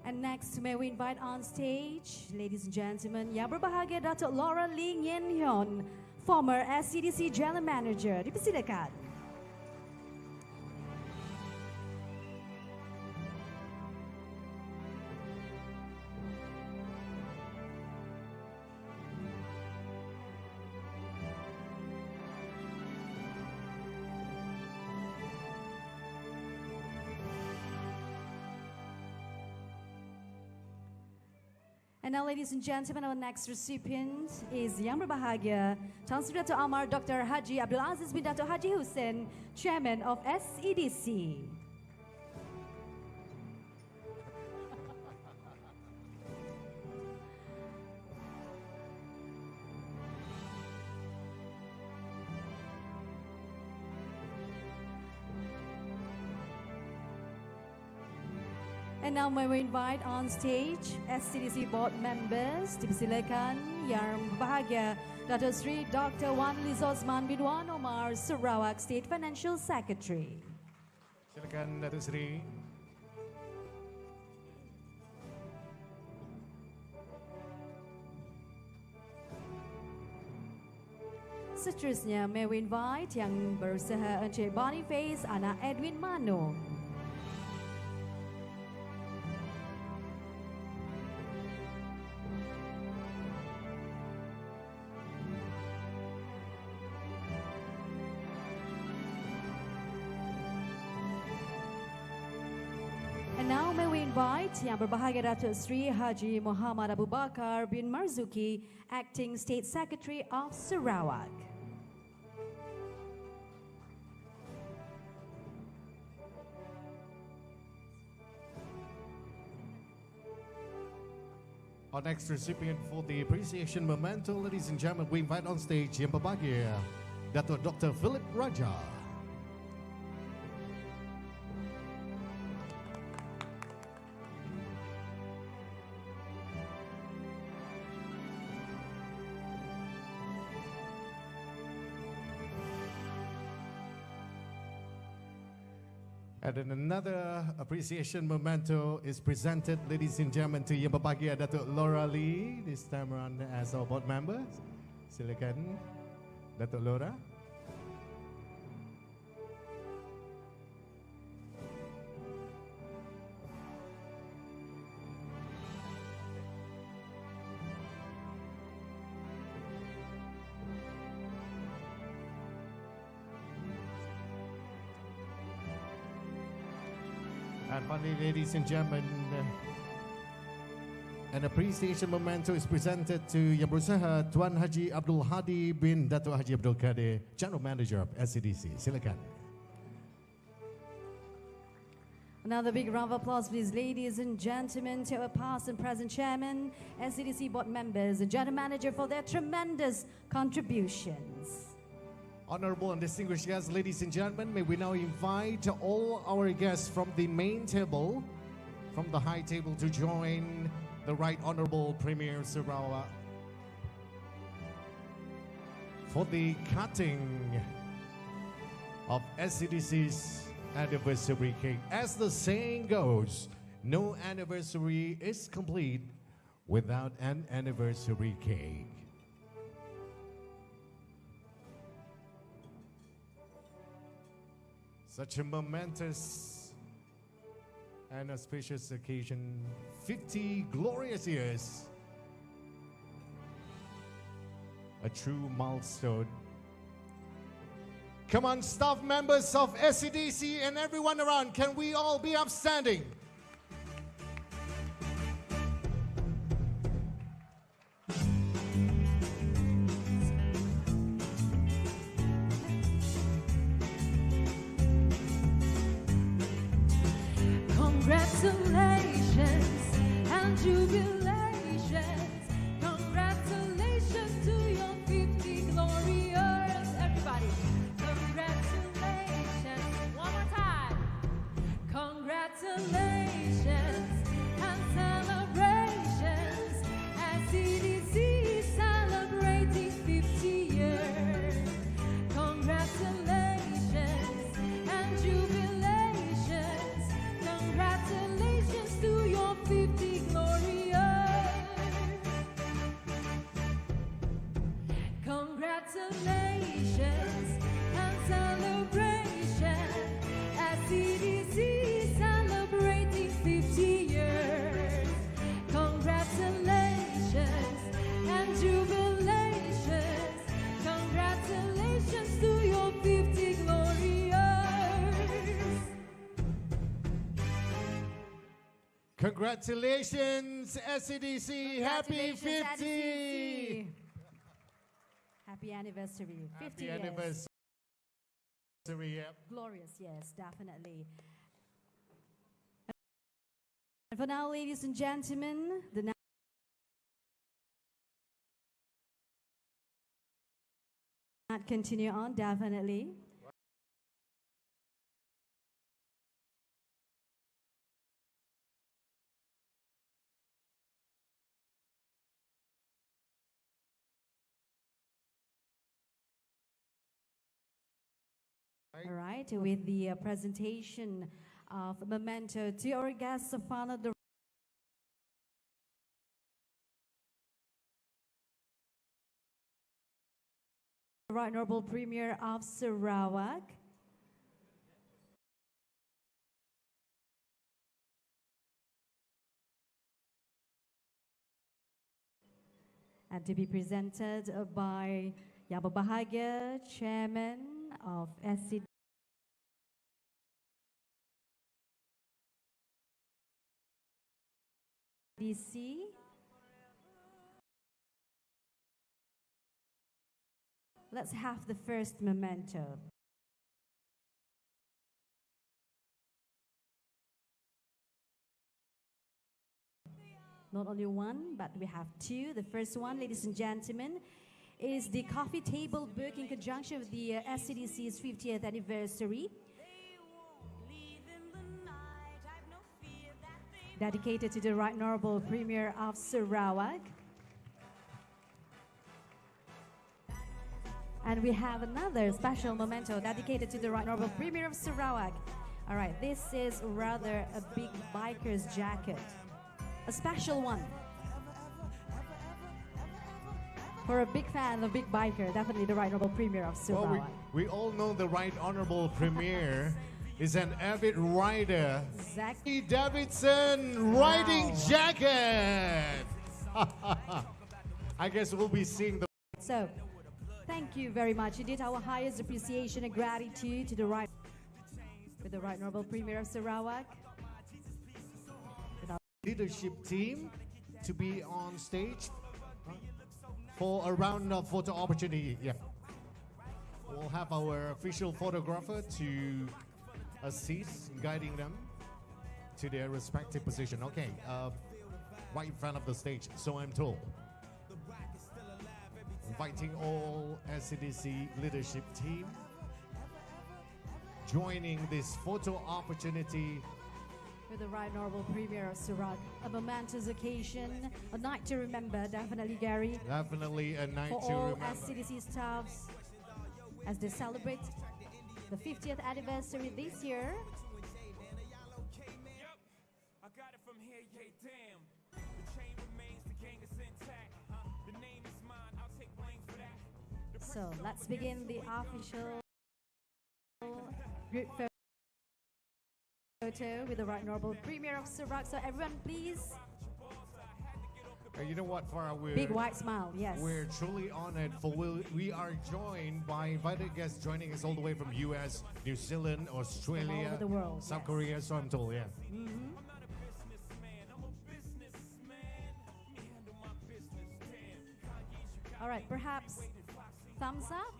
And next, may we invite on stage, ladies and gentlemen, Yang Berbahagia Datuk Laura Ling Yen Hyun, former SEDC General Manager. Dipersilakan. And now, ladies and gentlemen, our next recipient is Yang Berbahagia Tan Sri Dato' Amar Dr. Haji Abdul Aziz bin Dato' Haji Hussein, Chairman of SEDC. And now may we invite on stage SCDC board members. Dipersilakan Yang Berbahagia Dato' Sri Dr. Wan Lizosman bin Wan Omar, Sarawak State Financial Secretary. Silakan Datuk Seri. Seterusnya, may we invite Yang Berusaha Encik Boniface anak Edwin Mano. And now may we invite Yang Berbahagia Datuk Sri Haji Muhammad Abu Bakar bin Marzuki, Acting State Secretary of Sarawak. Our next recipient for the appreciation memento, ladies and gentlemen, we invite on stage Yang Berbahagia Datuk Dr. Philip Raja. And then another appreciation memento is presented, ladies and gentlemen, to Yang Berbahagia Datuk Laura Lee, this time around as our board member. Silakan, Datuk Laura. And finally, ladies and gentlemen, an appreciation memento is presented to Yang Berusaha Tuan Haji Abdul Hadi bin Datuk Haji Abdul Kadir, General Manager of SCDC. Silakan. Another big round of applause, please, ladies and gentlemen, to our past and present chairman, SCDC board members, and general manager for their tremendous contributions. Honorable and distinguished guests, ladies and gentlemen, may we now invite all our guests from the main table, from the high table, to join the Right Honorable Premier Sarawak for the cutting of SCDC's anniversary cake. As the saying goes, no anniversary is complete without an anniversary cake. Such a momentous and auspicious occasion, 50 glorious years, a true milestone. Come on, staff members of SCDC and everyone around, can we all be upstanding? Congratulations and jubilations. Congratulations to your 50 glorious. Everybody, congratulations. One more time. Congratulations and celebrations as CDC is celebrating 50 years. Congratulations and jubilations. Congratulations to your 50 glorious. Congratulations and celebration as CDC is celebrating 50 years. Congratulations and jubilations. Congratulations to your 50 glorious. Congratulations, SCDC. Happy 50. SCDC. Happy anniversary. 50 Happy years. anniversary. Yep. Glorious, yes, definitely. And for now, ladies and gentlemen, the night continue on, definitely. All right, with the presentation of memento to our guests of honor, the Right Honorable Premier of Sarawak. And to be presented by Yang Berbahagia, Chairman of SCDC. Let's have the first memento. Not only one, but we have two. The first one, ladies and gentlemen, is the coffee table book in conjunction with the SCDC's 50th anniversary, dedicated to the Right Honorable Premier of Sarawak. And we have another special memento dedicated to the Right Honorable Premier of Sarawak, All right, this is rather a big biker's jacket. A special one. For a big fan of big biker, definitely the Right Honorable Premier of Sarawak. Well, we all know the Right Honorable Premier is an avid rider. Exactly. Davidson riding jacket. I guess we'll be seeing the. So, thank you very much. Indeed, our highest appreciation and gratitude to the Right Honorable Premier of Sarawak. Leadership team to be on stage for a round of photo opportunity. Yeah. We'll have our official photographer to assist guiding them to their respective position. Okay, right in front of the stage, so I'm told. Inviting all SCDC leadership team joining this photo opportunity With the Right Honorable Premier of Sarawak. A momentous occasion, a night to remember, definitely, Gary. Definitely a night For to all remember. SCDC staffs as they celebrate the 50th anniversary this year. So let's begin the official group photo with the Right Honorable Premier of Sarawak. So everyone, please. You know what, Farah? Big white smile, yes. We're truly honored for we are joined by invited guests joining us all the way from US, New Zealand, Australia, all over the world, South yes. Korea, so I'm told, yeah. Mhm. All right, perhaps thumbs up?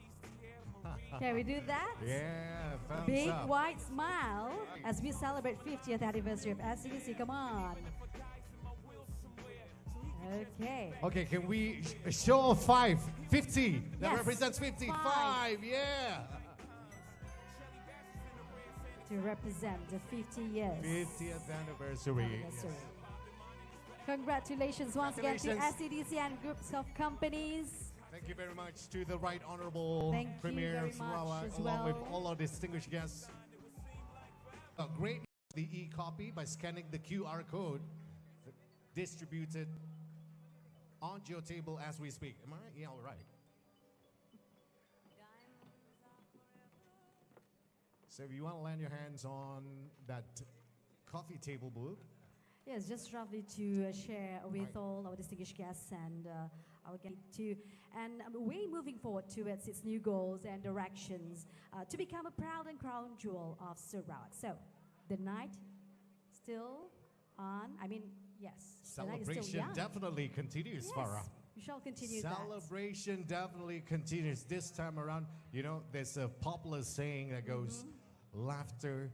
Can we do that? Yeah, thumbs Big up. white smile as we celebrate 50th anniversary of SCDC. Come on. Okay. Okay, can we show 5? 50. That Yes. represents 50. Five. 5, yeah. To represent the 50 years. 50th anniversary. Congratulations once again to Congratulations. SCDC and groups of companies. Thank you very much to the Right Honorable Thank you Premier very of much Sarawak, as along with well. all our distinguished guests. A great the e-copy by scanning the QR code distributed onto your table as we speak. Am I right? Yeah, all right. So if you want to land your hands on that coffee table book, Yes, just roughly to share with all our distinguished guests and our guests too. And we're moving forward towards its new goals and directions to become a proud and crown jewel of Sarawak. So, the night still on. I mean, yes. the night is still celebration young. definitely continues, Yes, Farah. we shall continue that. Celebration definitely continues. This time around, you know, there's a popular saying that goes, laughter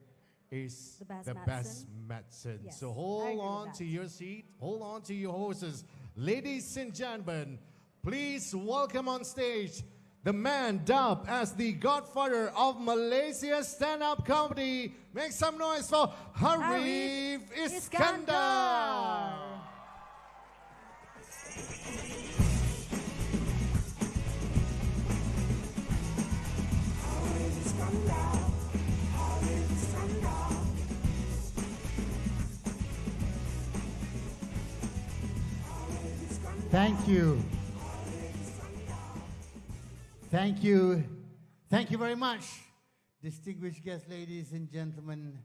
is The best the medicine." best medicine. Yes, So I hold agree with on that. to your seat, hold on to your horses. Ladies and gentlemen, please welcome on stage the man dubbed as the godfather of Malaysia's stand-up comedy. Make some noise for Harif Iskandar. Thank you. Thank you. Thank you very much, distinguished guests, ladies and gentlemen.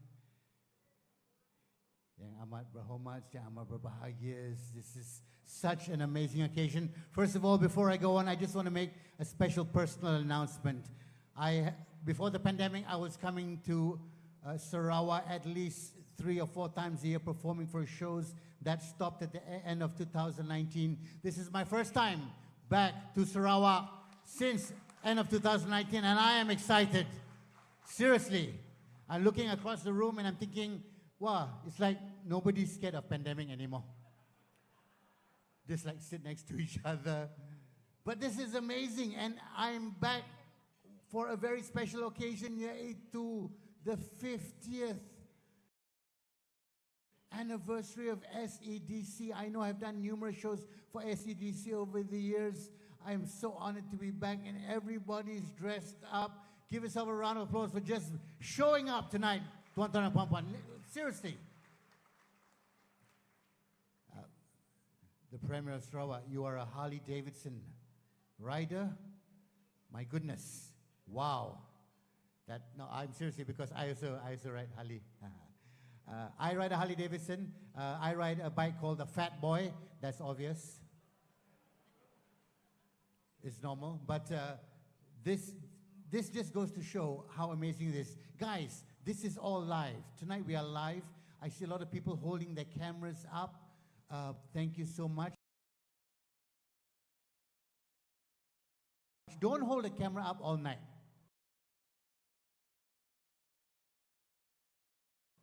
Yang amat berhormat, yang amat berbahagia. This is such an amazing occasion. First of all, before I go on, I just want to make a special personal announcement. Before the pandemic, I was coming to Sarawak at least 3 or 4 times a year performing for shows. That stopped at the end of 2019. This is my first time back to Sarawak since end of 2019, and I am excited. Seriously. I'm looking across the room and I'm thinking, wow, it's like nobody's scared of pandemic anymore. Just like sit next to each other. But this is amazing, and I'm back for a very special occasion, yaitu the 50th anniversary of SEDC. I know I've done numerous shows for SEDC over the years. I'm so honored to be back, and everybody's dressed up. Give yourself a round of applause for just showing up tonight to Tuan-tuan dan puan-puan, seriously. The Premier of Sarawak, you are a Harley Davidson rider? My goodness, wow. No, I'm seriously, because I also ride Harley. I ride a Harley Davidson. I ride a bike called the Fat Boy. That's obvious. It's normal, but this just goes to show how amazing it is. Guys, this is all live. Tonight we are live. I see a lot of people holding their cameras up. Thank you so much. Don't hold the camera up all night.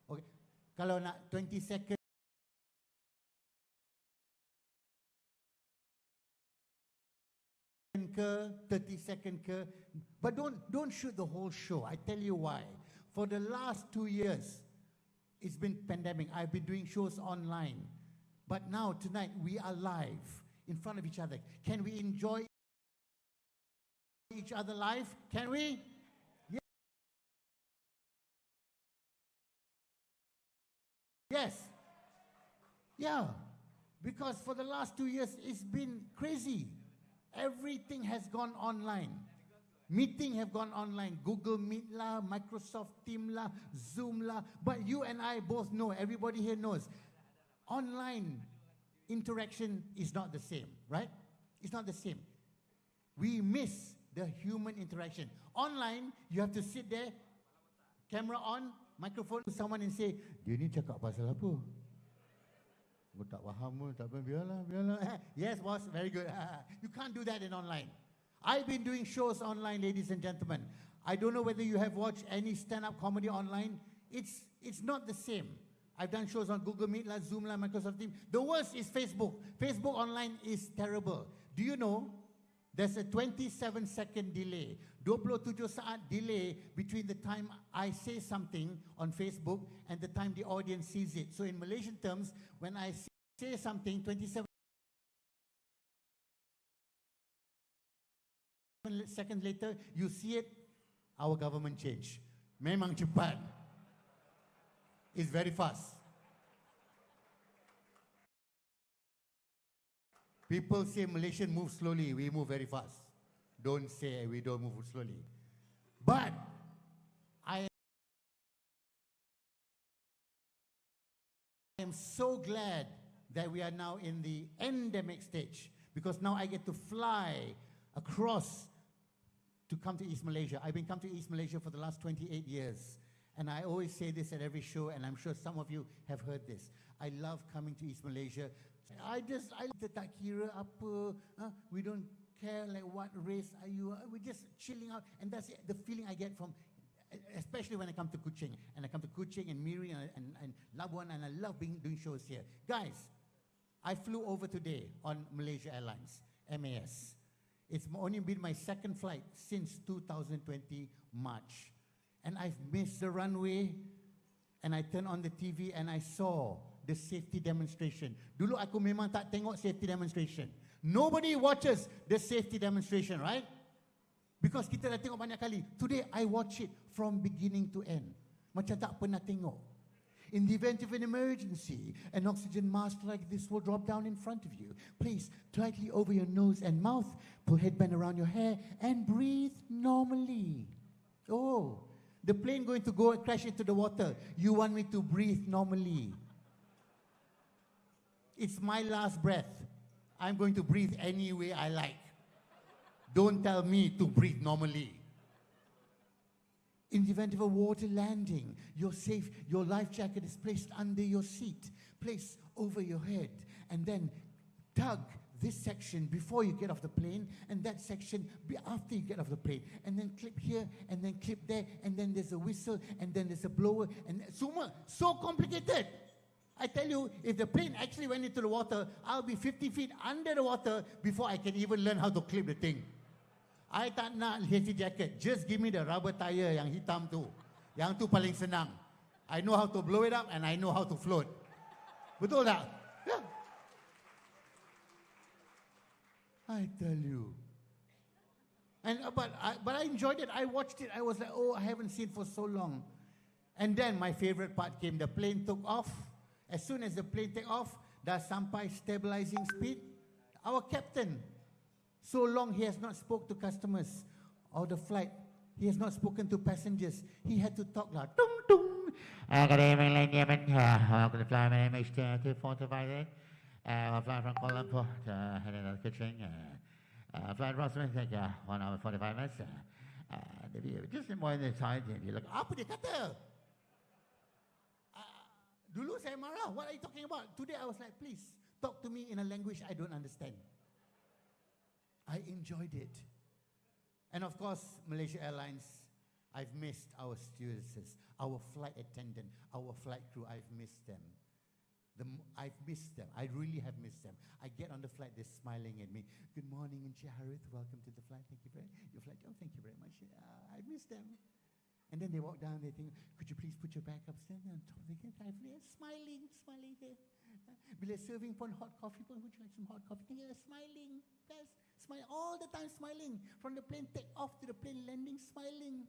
Okay. Kalau nak 20 seconds ke, 30 second ke, but don't shoot the whole show. I tell you why. For the last 2 years, it's been pandemic. I've been doing shows online. But now, tonight, we are live in front of each other. Can we enjoy each other live? Can we? Yes. Yeah. Because for the last 2 years, it's been crazy. Everything has gone online. Meeting have gone online. Google Meet lah, Microsoft Team lah, Zoom lah. But you and I both know, everybody here knows, online interaction is not the same, right? It's not the same. We miss the human interaction. Online, you have to sit there, camera on, microphone to someone and say, dia ni cakap pasal apa? Aku tak faham pun, tak apa, biarlah. Yes, boss, very good. You can't do that in online. I've been doing shows online, ladies and gentlemen. I don't know whether you have watched any stand-up comedy online. It's not the same. I've done shows on Google Meet, Zoom, Microsoft Teams. The worst is Facebook. Facebook online is terrible. Do you know there's a 27-second delay, 27 saat delay between the time I say something on Facebook and the time the audience sees it. So in Malaysian terms, when I say something, 27 seconds later, you see it, our government changed. Memang cepat. It's very fast. People say Malaysian move slowly, we move very fast. Don't say we don't move slowly. But I am so glad that we are now in the endemic stage, because now I get to fly across to come to East Malaysia. I've been coming to East Malaysia for the last 28 years. And I always say this at every show, and I'm sure some of you have heard this. I love coming to East Malaysia. I tak kira apa, we don't care like what race are you, we're just chilling out, and that's the feeling I get from, especially when I come to Kuching, and I come to Kuching and Miri and Labuan, and I love doing shows here. Guys, I flew over today on Malaysia Airlines, MAS. It's only been my second flight since 2020 March. And I've missed the runway, and I turned on the TV and I saw the safety demonstration. Dulu aku memang tak tengok safety demonstration. Nobody watches the safety demonstration, right? Because kita dah tengok banyak kali. Today I watch it from beginning to end. Macam tak pernah tengok. In the event of an emergency, an oxygen mask like this will drop down in front of you. Place tightly over your nose and mouth. Pull headband around your hair and breathe normally. Oh, the plane going to go and crash into the water. You want me to breathe normally. It's my last breath. I'm going to breathe any way I like. Don't tell me to breathe normally. In the event of a water landing, you're safe. Your life jacket is placed under your seat, placed over your head, and then tug this section before you get off the plane, and that section after you get off the plane, and then clip here, and then clip there, and then there's a whistle, and then there's a blower, and so complicated. I tell you, if the plane actually went into the water, I'll be 50 feet under the water before I can even learn how to clip the thing. I tak nak safety jacket. Just give me the rubber tire yang hitam tu. Yang tu paling senang. I know how to blow it up and I know how to float. Betul tak? Yeah. I tell you. And but I enjoyed it. I watched it. I was like, oh, I haven't seen it for so long. And then my favorite part came, the plane took off. As soon as the plane take off, dah sampai stabilizing speed. Our captain, so long he has not spoke to customers of the flight. He has not spoken to passengers. He had to talk like, tung tung. Good evening, ladies and gentlemen. Welcome to fly. My name is 2458. We're flying from Kuala Lumpur to heading to Kuching. Flight approximately take 1 hour 45 minutes. If you just more in the side, if you look up, Apa dia kata? Dulu saya marah. What are you talking about? Today I was like, please talk to me in a language I don't understand. I enjoyed it. And of course, Malaysia Airlines, I've missed our stewardesses, our flight attendant, our flight crew. I've missed them. I've missed them. I really have missed them. I get on the flight, they're smiling at me. Good morning, Encik Harith. Welcome to the flight. Thank you your flight. Oh, thank you very much. I miss them. And then they walk down, they think, could you please put your bag upstairs on top of the gate? Smiling there. Bila serving pun hot coffee pun, would you like some hot coffee? Yeah, smiling. Yes, smile all the time, smiling. From the plane take off to the plane landing, smiling.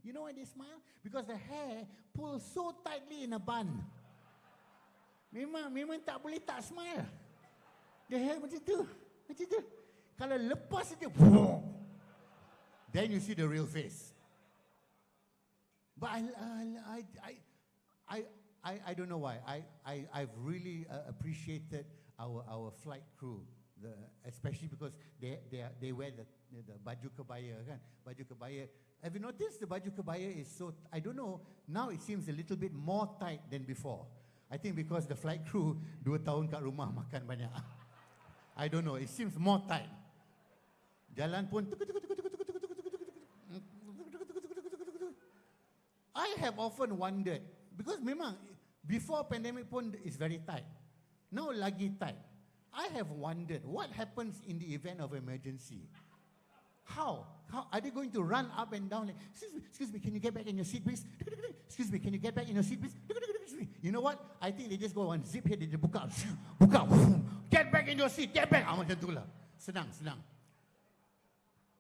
You know why they smile? Because the hair pulls so tightly in a bun. Memang tak boleh tak smile. The hair macam tu. Kalau lepas saja, then you see the real face. But I don't know why. I've really appreciated our flight crew, especially because they wear the baju kebaya kan. Baju kebaya. Have you noticed the baju kebaya is so, I don't know, now it seems a little bit more tight than before. I think because the flight crew 2 tahun kat rumah makan banyak. I don't know, it seems more tight. Jalan pun I have often wondered, because memang before pandemic pun is very tight. Now lagi tight. I have wondered what happens in the event of emergency. How are they going to run up and down? Like, excuse me, can you get back in your seat, please? Excuse me, can you get back in your seat, please? You know what? I think they just go on zip here, they buka, get back in your seat, get back. Macam tu lah. Senang.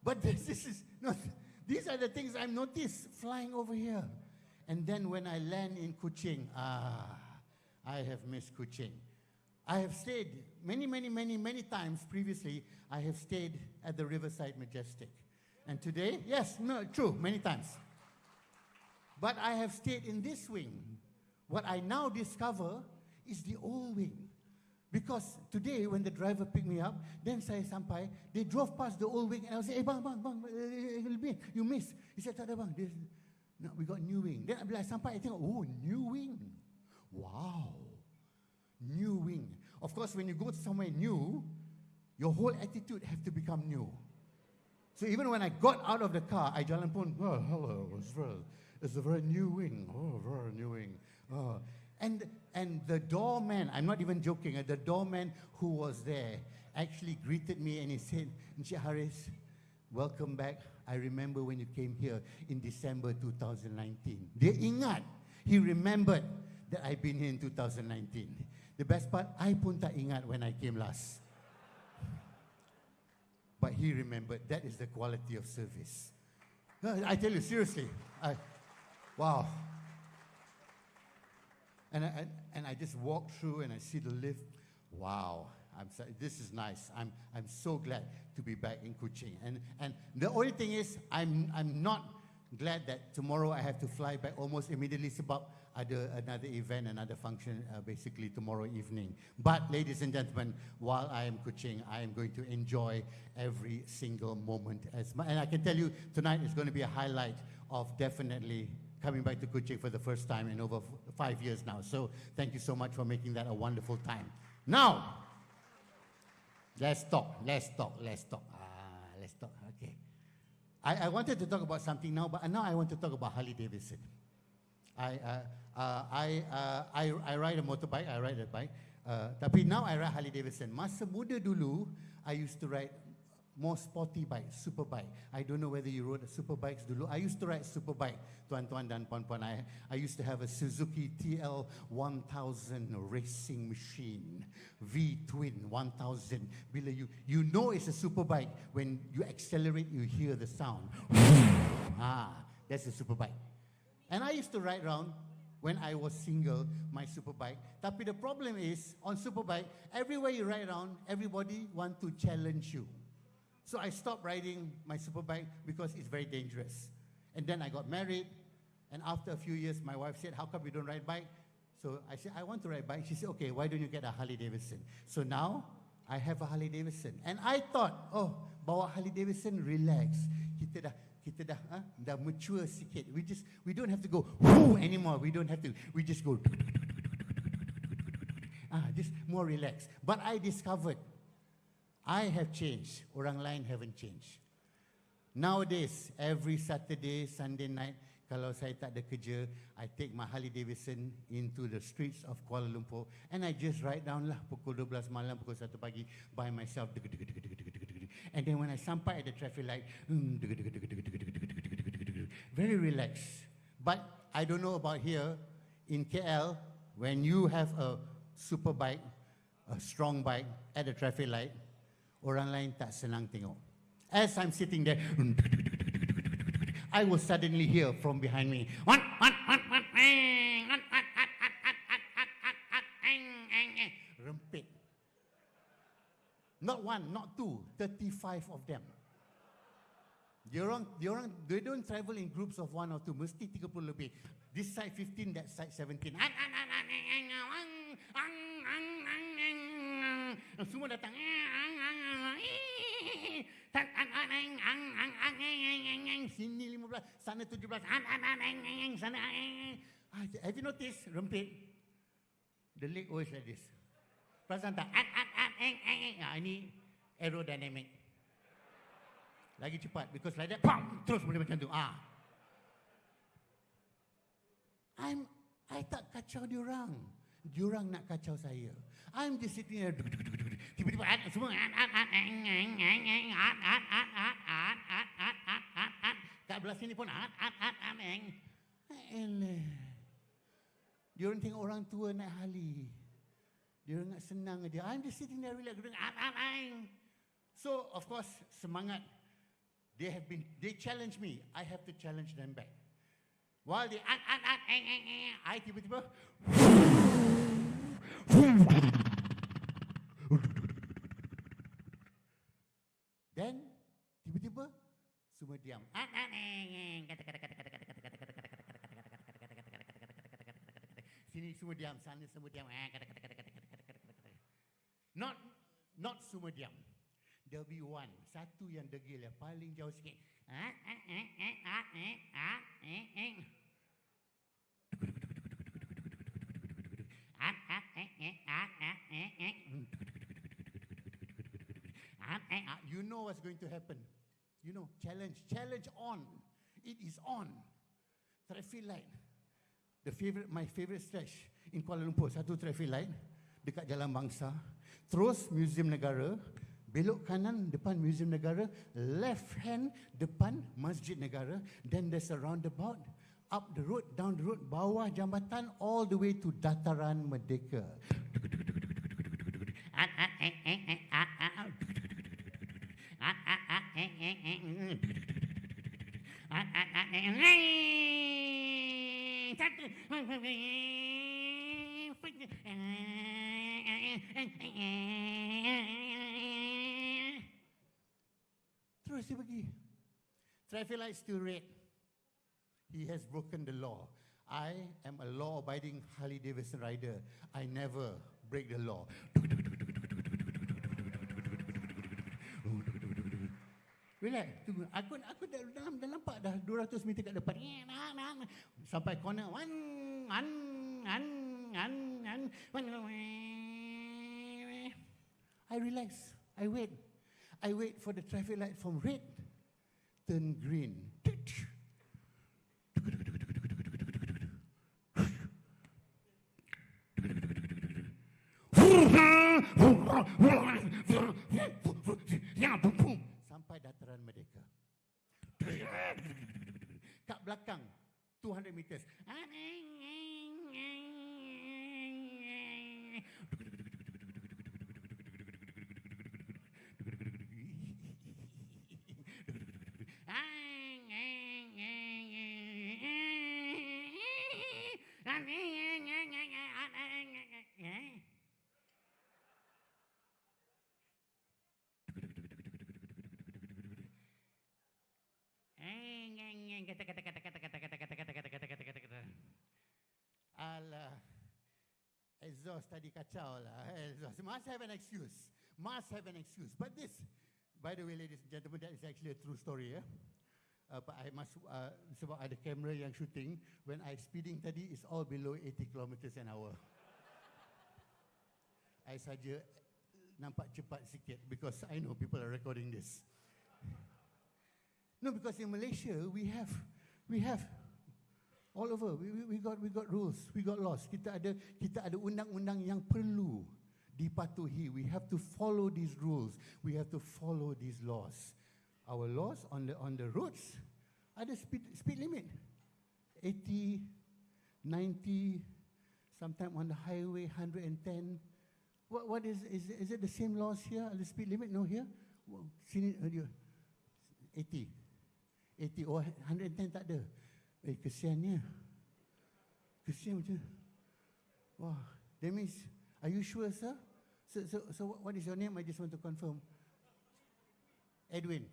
But these are the things I've noticed flying over here. And then when I land in Kuching, I have missed Kuching. I have stayed many times previously. I have stayed at the Riverside Majestic. And today, true, many times. But I have stayed in this wing. What I now discover is the old wing. Because today, when the driver picked me up, then saya sampai, they drove past the old wing, and I was like, bang, you missed. He said, tak ada bang, no, we got new wing. Then bila I sampai, I think, oh, new wing. Wow. New wing. Of course, when you go somewhere new, your whole attitude have to become new. So even when I got out of the car, I jalan pun, oh, hello, it's a very new wing. Oh, very new wing. Oh. And the doorman, I'm not even joking, the doorman who was there actually greeted me and he said, Encik Haris, welcome back. I remember when you came here in December 2019. Dia ingat, he remembered that I've been here in 2019. The best part, I pun tak ingat when I came last. But he remembered. That is the quality of service. No, I tell you, seriously. Wow. And I just walk through and I see the lift. Wow. This is nice. I'm so glad to be back in Kuching. And the only thing is, I'm not glad that tomorrow I have to fly back almost immediately sebab ada another event, another function, basically tomorrow evening. But ladies and gentlemen, while I am Kuching, I am going to enjoy every single moment. And I can tell you, tonight is going to be a highlight of definitely coming back to Kuching for the first time in over 5 years now. So thank you so much for making that a wonderful time. Now, let's talk. Okay. I wanted to talk about something now, but now I want to talk about Harley Davidson. I ride a motorbike, I ride a bike. Tapi now I ride Harley Davidson. Masa muda dulu, I used to ride more sporty bike, super bike. I don't know whether you rode super bikes dulu. I used to ride super bike, tuan-tuan dan puan-puan. I used to have a Suzuki TL 1000 racing machine, V-twin 1000. Bila you know it's a super bike when you accelerate, you hear the sound. That's a super bike. And I used to ride around when I was single, my superbike. Tapi the problem is, on superbike, everywhere you ride around, everybody want to challenge you. So I stopped riding my superbike because it's very dangerous. And then I got married, and after a few years, my wife said, how come you don't ride bike? So I said, I want to ride bike. She said, okay, why don't you get a Harley Davidson? So now, I have a Harley Davidson. And I thought, oh, bawa Harley Davidson, relax. Kita dah mature sikit. We don't have to go whoo anymore. We don't have to. We just go. Just more relaxed. But I discovered, I have changed. Orang lain haven't changed. Nowadays, every Saturday, Sunday night, kalau saya tak ada kerja, I take my Harley Davidson into the streets of Kuala Lumpur and I just ride down lah pukul 12 malam, pukul 1 pagi by myself. And then when I sampai at the traffic light, very relaxed. But I don't know about here, in KL, when you have a super bike, a strong bike at the traffic light, orang lain tak senang tengok. As I'm sitting there, I will suddenly hear from behind me, rempit. Not one, not two, 35 of them. They don't travel in groups of 1 or 2, mesti 30 lebih. This side 15, that side 17. Semua datang. Sini 15, sana 17. Sana. Have you noticed, rempit? The leg always like this. Perasan tak? Ini aerodynamic. Lagi cepat, because like that, pam, terus boleh macam tu. I tak kacau diorang. Diorang nak kacau saya. I'm just sitting there. Tiba-tiba semua kat belah sini pun diorang tengok orang tua naik Harley. Diorang nak senang dia. I'm just sitting there relax. So of course semangat. They challenge me. I have to challenge them back. While they I tiba-tiba then tiba-tiba semua diam. Sini semua diam, sana semua diam. Not semua diam. There'll be one, satu yang degil yang paling jauh sikit. You know what's going to happen. You know, challenge on. It is on. Traffic light. My favorite stretch in Kuala Lumpur, satu traffic light dekat Jalan Bangsa, terus Museum Negara, belok kanan depan Museum Negara, left hand depan Masjid Negara, then there's a roundabout, up the road, down the road, bawah jambatan, all the way to Dataran Merdeka. Terus dia pergi. Traffic light still red. He has broken the law. I am a law-abiding Harley Davidson rider. I never break the law. Relax, tunggu. Aku dah nampak dah 200 meter kat depan. Sampai corner. I relax. I wait. I wait for the traffic light from red turn green. Sampai Dataran Merdeka. Kat belakang 200 meters. bunyi kata kata kata kata kata kata kata kata kata kata kata kata kata. Alah. Exhaust tadi kacau lah. Exhaust. Must have an excuse. Must have an excuse. But this, by the way, ladies and gentlemen, that is actually a true story. But I must, sebab ada kamera yang shooting, when I speeding tadi, it's all below 80 kilometers an hour. I saja nampak cepat sikit because I know people are recording this. No, because in Malaysia, we have all over. We got rules, we got laws. Kita ada undang-undang yang perlu dipatuhi. We have to follow these rules. We have to follow these laws. Our laws on the roads ada speed limit. 80, 90, sometimes on the highway 110. What is it the same laws here? The speed limit? No, here. Sini 80 or 110 tak ada. Kesiannya. Kesian macam. Wah, that means, are you sure, sir? So what is your name? I just want to confirm. Edwin.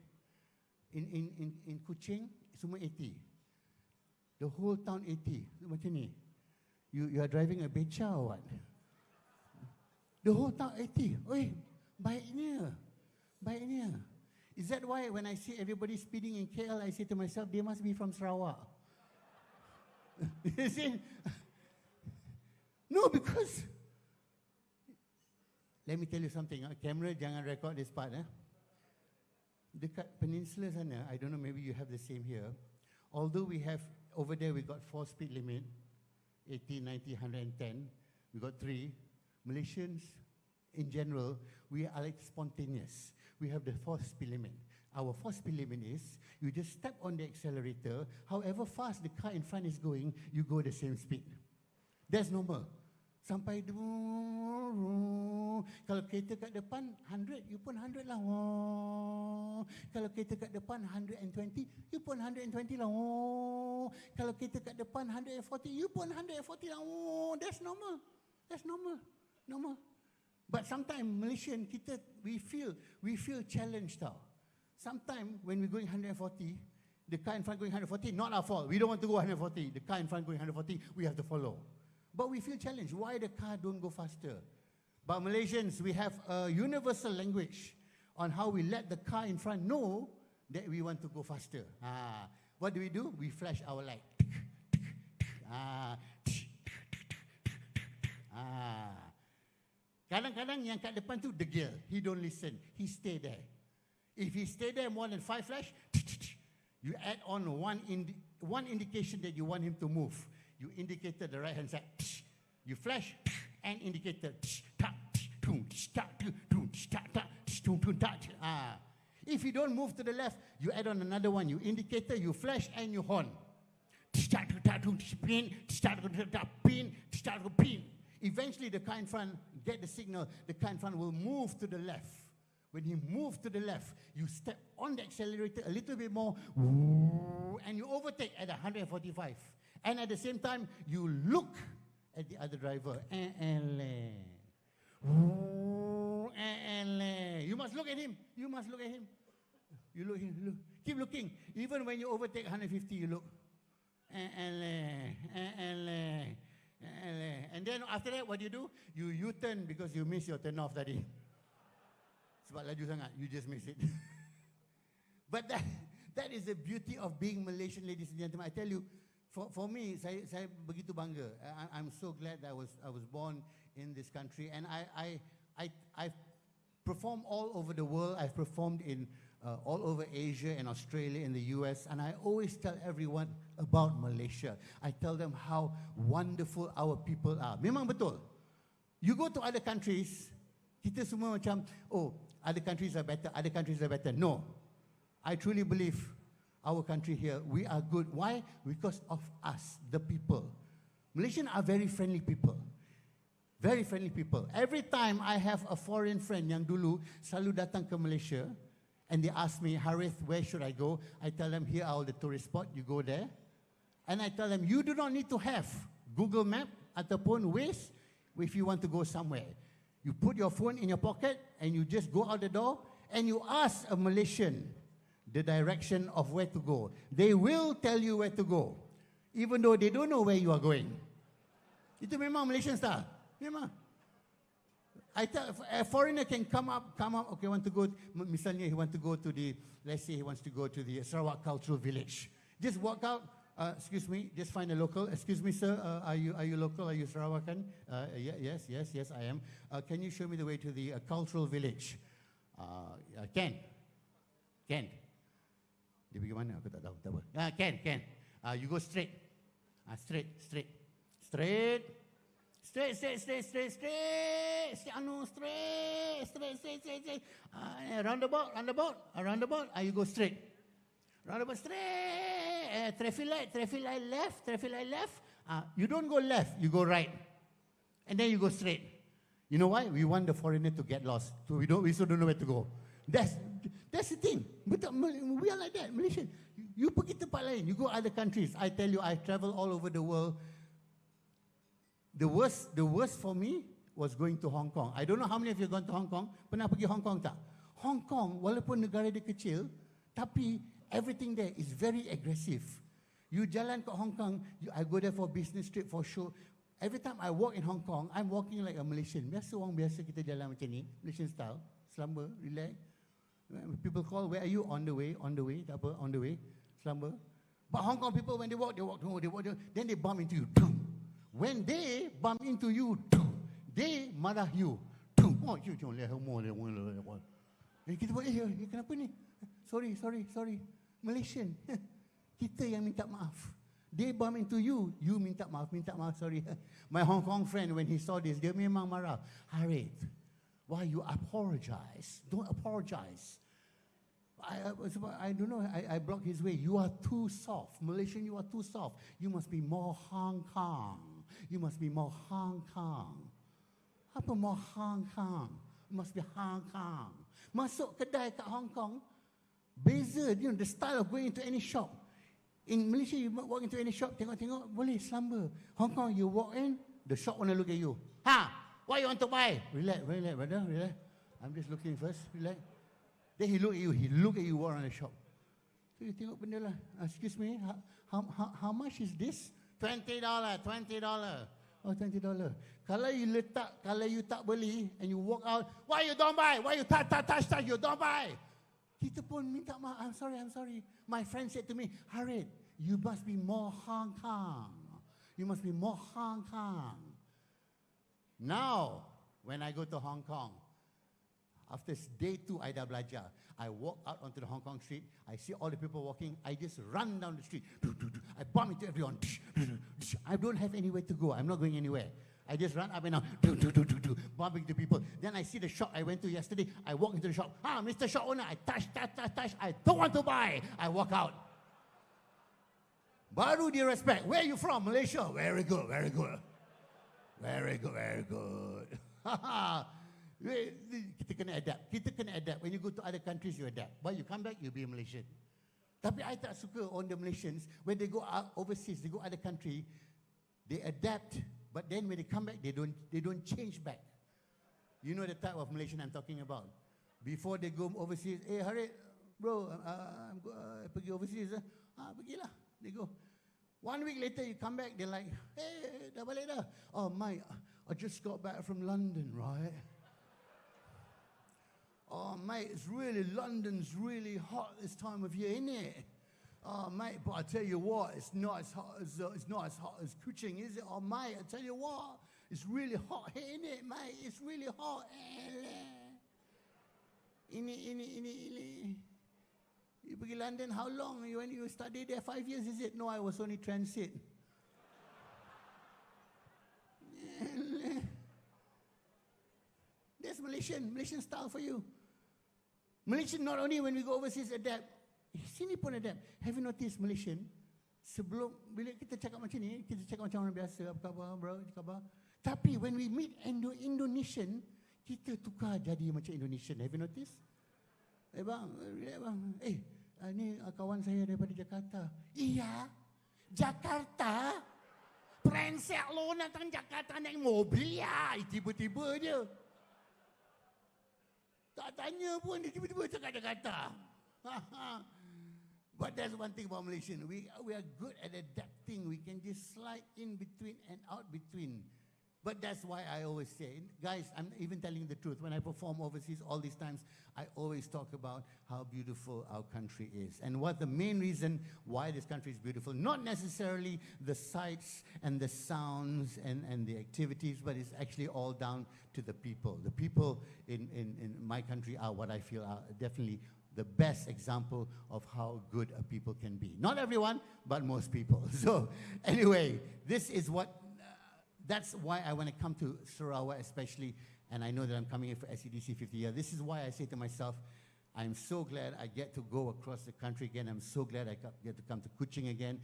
In Kuching, semua 80. The whole town 80. Macam ni. You are driving a beca or what? The whole town 80. Oi, baiknya. Baiknya. Is that why when I see everybody speeding in KL, I say to myself, they must be from Sarawak? You see? No, because let me tell you something. Camera, jangan record this part. Dekat peninsula sana, I don't know, maybe you have the same here. Although we have, over there we got 4 speed limit, 80, 90, 110. We got 3. Malaysians, in general, we are like spontaneous. We have the 4 speed limit. Our 4 speed limit is, you just step on the accelerator, however fast the car in front is going, you go the same speed. That's normal. Sampai kalau kereta kat depan 100, you pun 100 lah. Kalau kereta kat depan 120, you pun 120 lah. Kalau kereta kat depan 140, you pun 140 lah. That's normal. That's normal. Normal. But sometimes Malaysian, we feel challenged tau. Sometimes when we're going 140, the car in front going 140, not our fault. We don't want to go 140. The car in front going 140, we have to follow. But we feel challenged. Why the car don't go faster? But Malaysians, we have a universal language on how we let the car in front know that we want to go faster. What do? We flash our light. Kadang-kadang yang kat depan tu degil. He don't listen. He stay there. If he stay there more than 5 flash, you add on one indication that you want him to move. You indicated the right hand side. You flash and indicator. If you don't move to the left, you add on another one. You indicator, you flash and you horn. Eventually the car in front get the signal. The car in front will move to the left. When he moves to the left, you step on the accelerator a little bit more, and you overtake at 145. And at the same time, you look at the other driver. You must look at him. You must look at him. You look at him. Look. Keep looking. Even when you overtake 150, you look. And then after that, what do? You U-turn because you miss your turn off tadi. Sebab laju sangat, you just miss it. But that is the beauty of being Malaysian, ladies and gentlemen. I tell you, for me, saya begitu bangga. I'm so glad that I was born in this country, and I've performed all over the world. I've performed in all over Asia and Australia and the US, and I always tell everyone about Malaysia. I tell them how wonderful our people are. Memang betul. You go to other countries, kita semua macam, oh, other countries are better, other countries are better. No. I truly believe our country here, we are good. Why? Because of us, the people. Malaysians are very friendly people. Very friendly people. Every time I have a foreign friend yang dulu selalu datang ke Malaysia, and they ask me, Harith, where should I go? I tell them, here are all the tourist spots, you go there. And I tell them, you do not need to have Google Map ataupun Waze if you want to go somewhere. You put your phone in your pocket and you just go out the door and you ask a Malaysian the direction of where to go. They will tell you where to go, even though they don't know where you are going. Itu memang Malaysian style. Memang. I tell a foreigner can come up, okay, want to go, misalnya he want to go to the, let's say he wants to go to the Sarawak Cultural Village. Just walk out, excuse me, just find a local. Excuse me, sir, are you local? Are you Sarawakan? Yes, I am. Can you show me the way to the Cultural Village? Ken. Dia pergi mana? Aku tak tahu. Ken. You go straight. Straight. Roundabout. You go straight. Roundabout straight. Traffic light left. You don't go left, you go right. And then you go straight. You know why? We want the foreigner to get lost. So we still don't know where to go. That's the thing. But we are like that, Malaysian. You pergi tempat lain, you go other countries. I tell you, I travel all over the world. The worst for me was going to Hong Kong. I don't know how many of you have gone to Hong Kong. Pernah pergi Hong Kong tak? Hong Kong, walaupun negara dia kecil, tapi everything there is very aggressive. You jalan ke Hong Kong, I go there for business trip, for show. Every time I walk in Hong Kong, I'm walking like a Malaysian. Biasa orang biasa kita jalan macam ni, Malaysian style, slumber, relax. People call, where are you? On the way, tak apa, on the way, slumber. But Hong Kong people, when they walk, then they bump into you. When they bump into you, they marah you. Oh, you don't let her more than one. Kita buat, kenapa ni? Sorry. Malaysian. Kita yang minta maaf. They bump into you, you minta maaf, sorry. My Hong Kong friend, when he saw this, dia memang marah. Harith, why you apologize? Don't apologize. I don't know, I blocked his way. You are too soft. Malaysian, you are too soft. You must be more Hong Kong. You must be more Hong Kong. Apa more Hong Kong? You must be Hong Kong. Masuk kedai kat Hong Kong, beza, the style of going into any shop. In Malaysia, you walk into any shop, tengok, boleh slumber. Hong Kong, you walk in, the shop want to look at you. What you want to buy? Relax, brother, relax. I'm just looking first, relax. Then he look at you walk around the shop. So you tengok benda lah. Excuse me, how much is this? $20. Oh, $20. Kalau you tak beli, and you walk out, why you don't buy? Why you touch, you don't buy? Kita pun minta maaf, I'm sorry. My friend said to me, Harith, you must be more Hong Kong. You must be more Hong Kong. Now, when I go to Hong Kong, after day 2, I dah belajar. I walk out onto the Hong Kong street, I see all the people walking, I just run down the street. I bump into everyone. I don't have anywhere to go, I'm not going anywhere. I just run up and down, bumping into people. Then I see the shop I went to yesterday. I walk into the shop. Mr. Shop owner, I touch. I don't want to buy. I walk out. Baru dia respect. Where are you from? Malaysia. Very good. Kita kena adapt. When you go to other countries, you adapt. But you come back, you'll be a Malaysian. Tapi I tak suka on the Malaysians, when they go out overseas, they go other country, they adapt. But then when they come back, they don't change back. You know the type of Malaysian I'm talking about. Before they go overseas, hey Harith, bro, pergi overseas, pergilah. They go. 1 week later, you come back, they're like, hey, dah balik dah. Oh, mate, I just got back from London, right? Oh, mate, London's really hot this time of year, isn't it? Oh, mate, but I tell you what, it's not as hot as Kuching, is it? Oh, mate, I tell you what, it's really hot here, isn't it, mate? It's really hot. Ini. You pergi London, how long? When you studied there, 5 years, is it? No, I was only transit. That's Malaysian style for you. Malaysian, not only when we go overseas, adapt. Sini pun adapt. Have you noticed Malaysian? Sebelum, bila kita cakap macam ni, kita cakap macam orang biasa, apa khabar, bro, apa khabar. Tapi when we meet Indonesian, kita tukar jadi macam Indonesian. Have you noticed? Bang, ni kawan saya daripada Jakarta. Iya, Jakarta? Prensek lo datang Jakarta naik mobil ya. Tiba-tiba je. Tak tanya pun, dia tiba-tiba cakap Jakarta. But there's one thing about Malaysian. We are good at adapting. We can just slide in between and out between. But that's why I always say, guys, I'm even telling the truth. When I perform overseas all these times, I always talk about how beautiful our country is. And what the main reason why this country is beautiful, not necessarily the sights and the sounds and the activities, but it's actually all down to the people. The people in my country are what I feel are definitely the best example of how good a people can be. Not everyone, but most people. So anyway, this is what that's why I want to come to Sarawak especially, and I know that I'm coming here for SEDC 50 years. This is why I say to myself, I'm so glad I get to go across the country again. I'm so glad I get to come to Kuching again.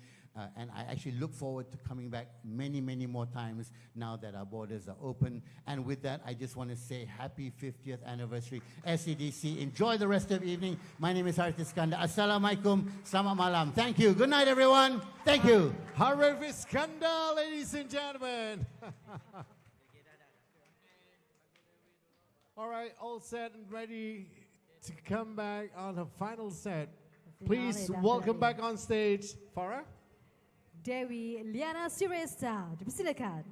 And I actually look forward to coming back many, many more times now that our borders are open. And with that, I just want to say happy 50th anniversary SEDC. Enjoy the rest of the evening. My name is Harith Iskandar. Assalamualaikum. Selamat malam. Thank you. Good night, everyone. Thank you. Harith Iskandar, ladies and gentlemen. All right, all set and ready to come back on the final set. Please welcome back on stage, Farah. Dewi Liana Siresta, dipersilakan.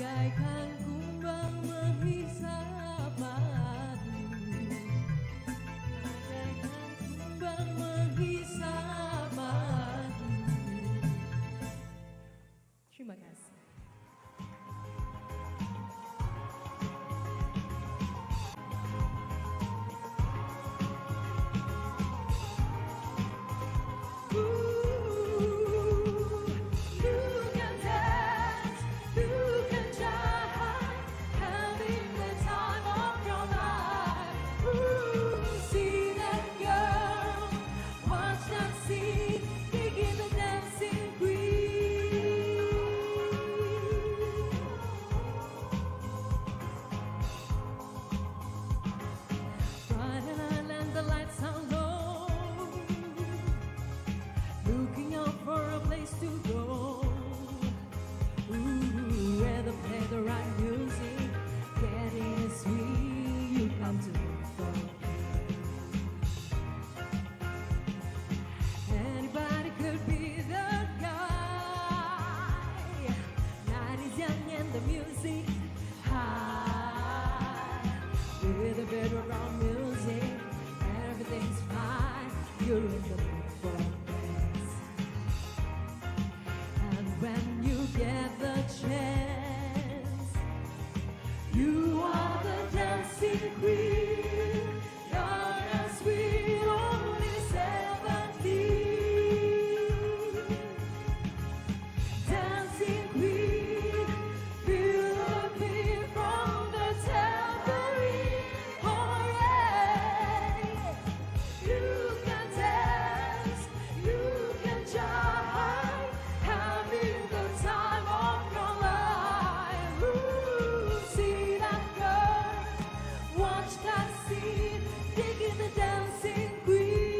bagaikan kumbang menghisap madu, bagaikan kumbang menghisap madu. Terima kasih. Looking out for a place to go. Ooh, where they play the right music, getting sweet, you come to look for. Anybody could be the guy. Night is young and the music high. With a bit of rock music, everything's fine. You're in the mood for this. And when you get the chance, you are the dancing queen. Young and sweet, only 17. Dancing queen, feel the beat from the tambourine. Oh yeah, you can dance, you can jive, having the time of your life. Ooh, see that girl, watch that scene, digging the dancing queen.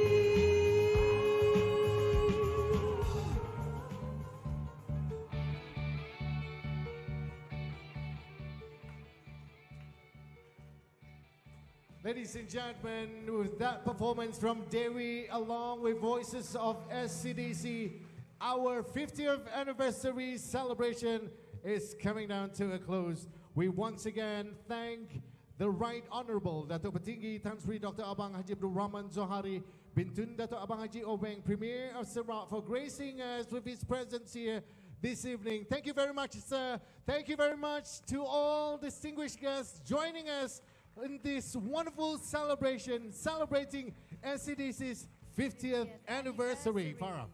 Ladies and gentlemen, with that performance from Dewi along with voices of SCDC, our 50th anniversary celebration is coming down to a close. We once again thank the Right Honorable Datuk Petinggi Tan Sri Dr. Abang Haji Abdul Rahman Zohari Bintun Datuk Abang Haji Obeng, Premier of Sarawak, for gracing us with his presence here this evening. Thank you very much, sir. Thank you very much to all distinguished guests joining us in this wonderful celebration, celebrating SCDC's 50th anniversary. Farah.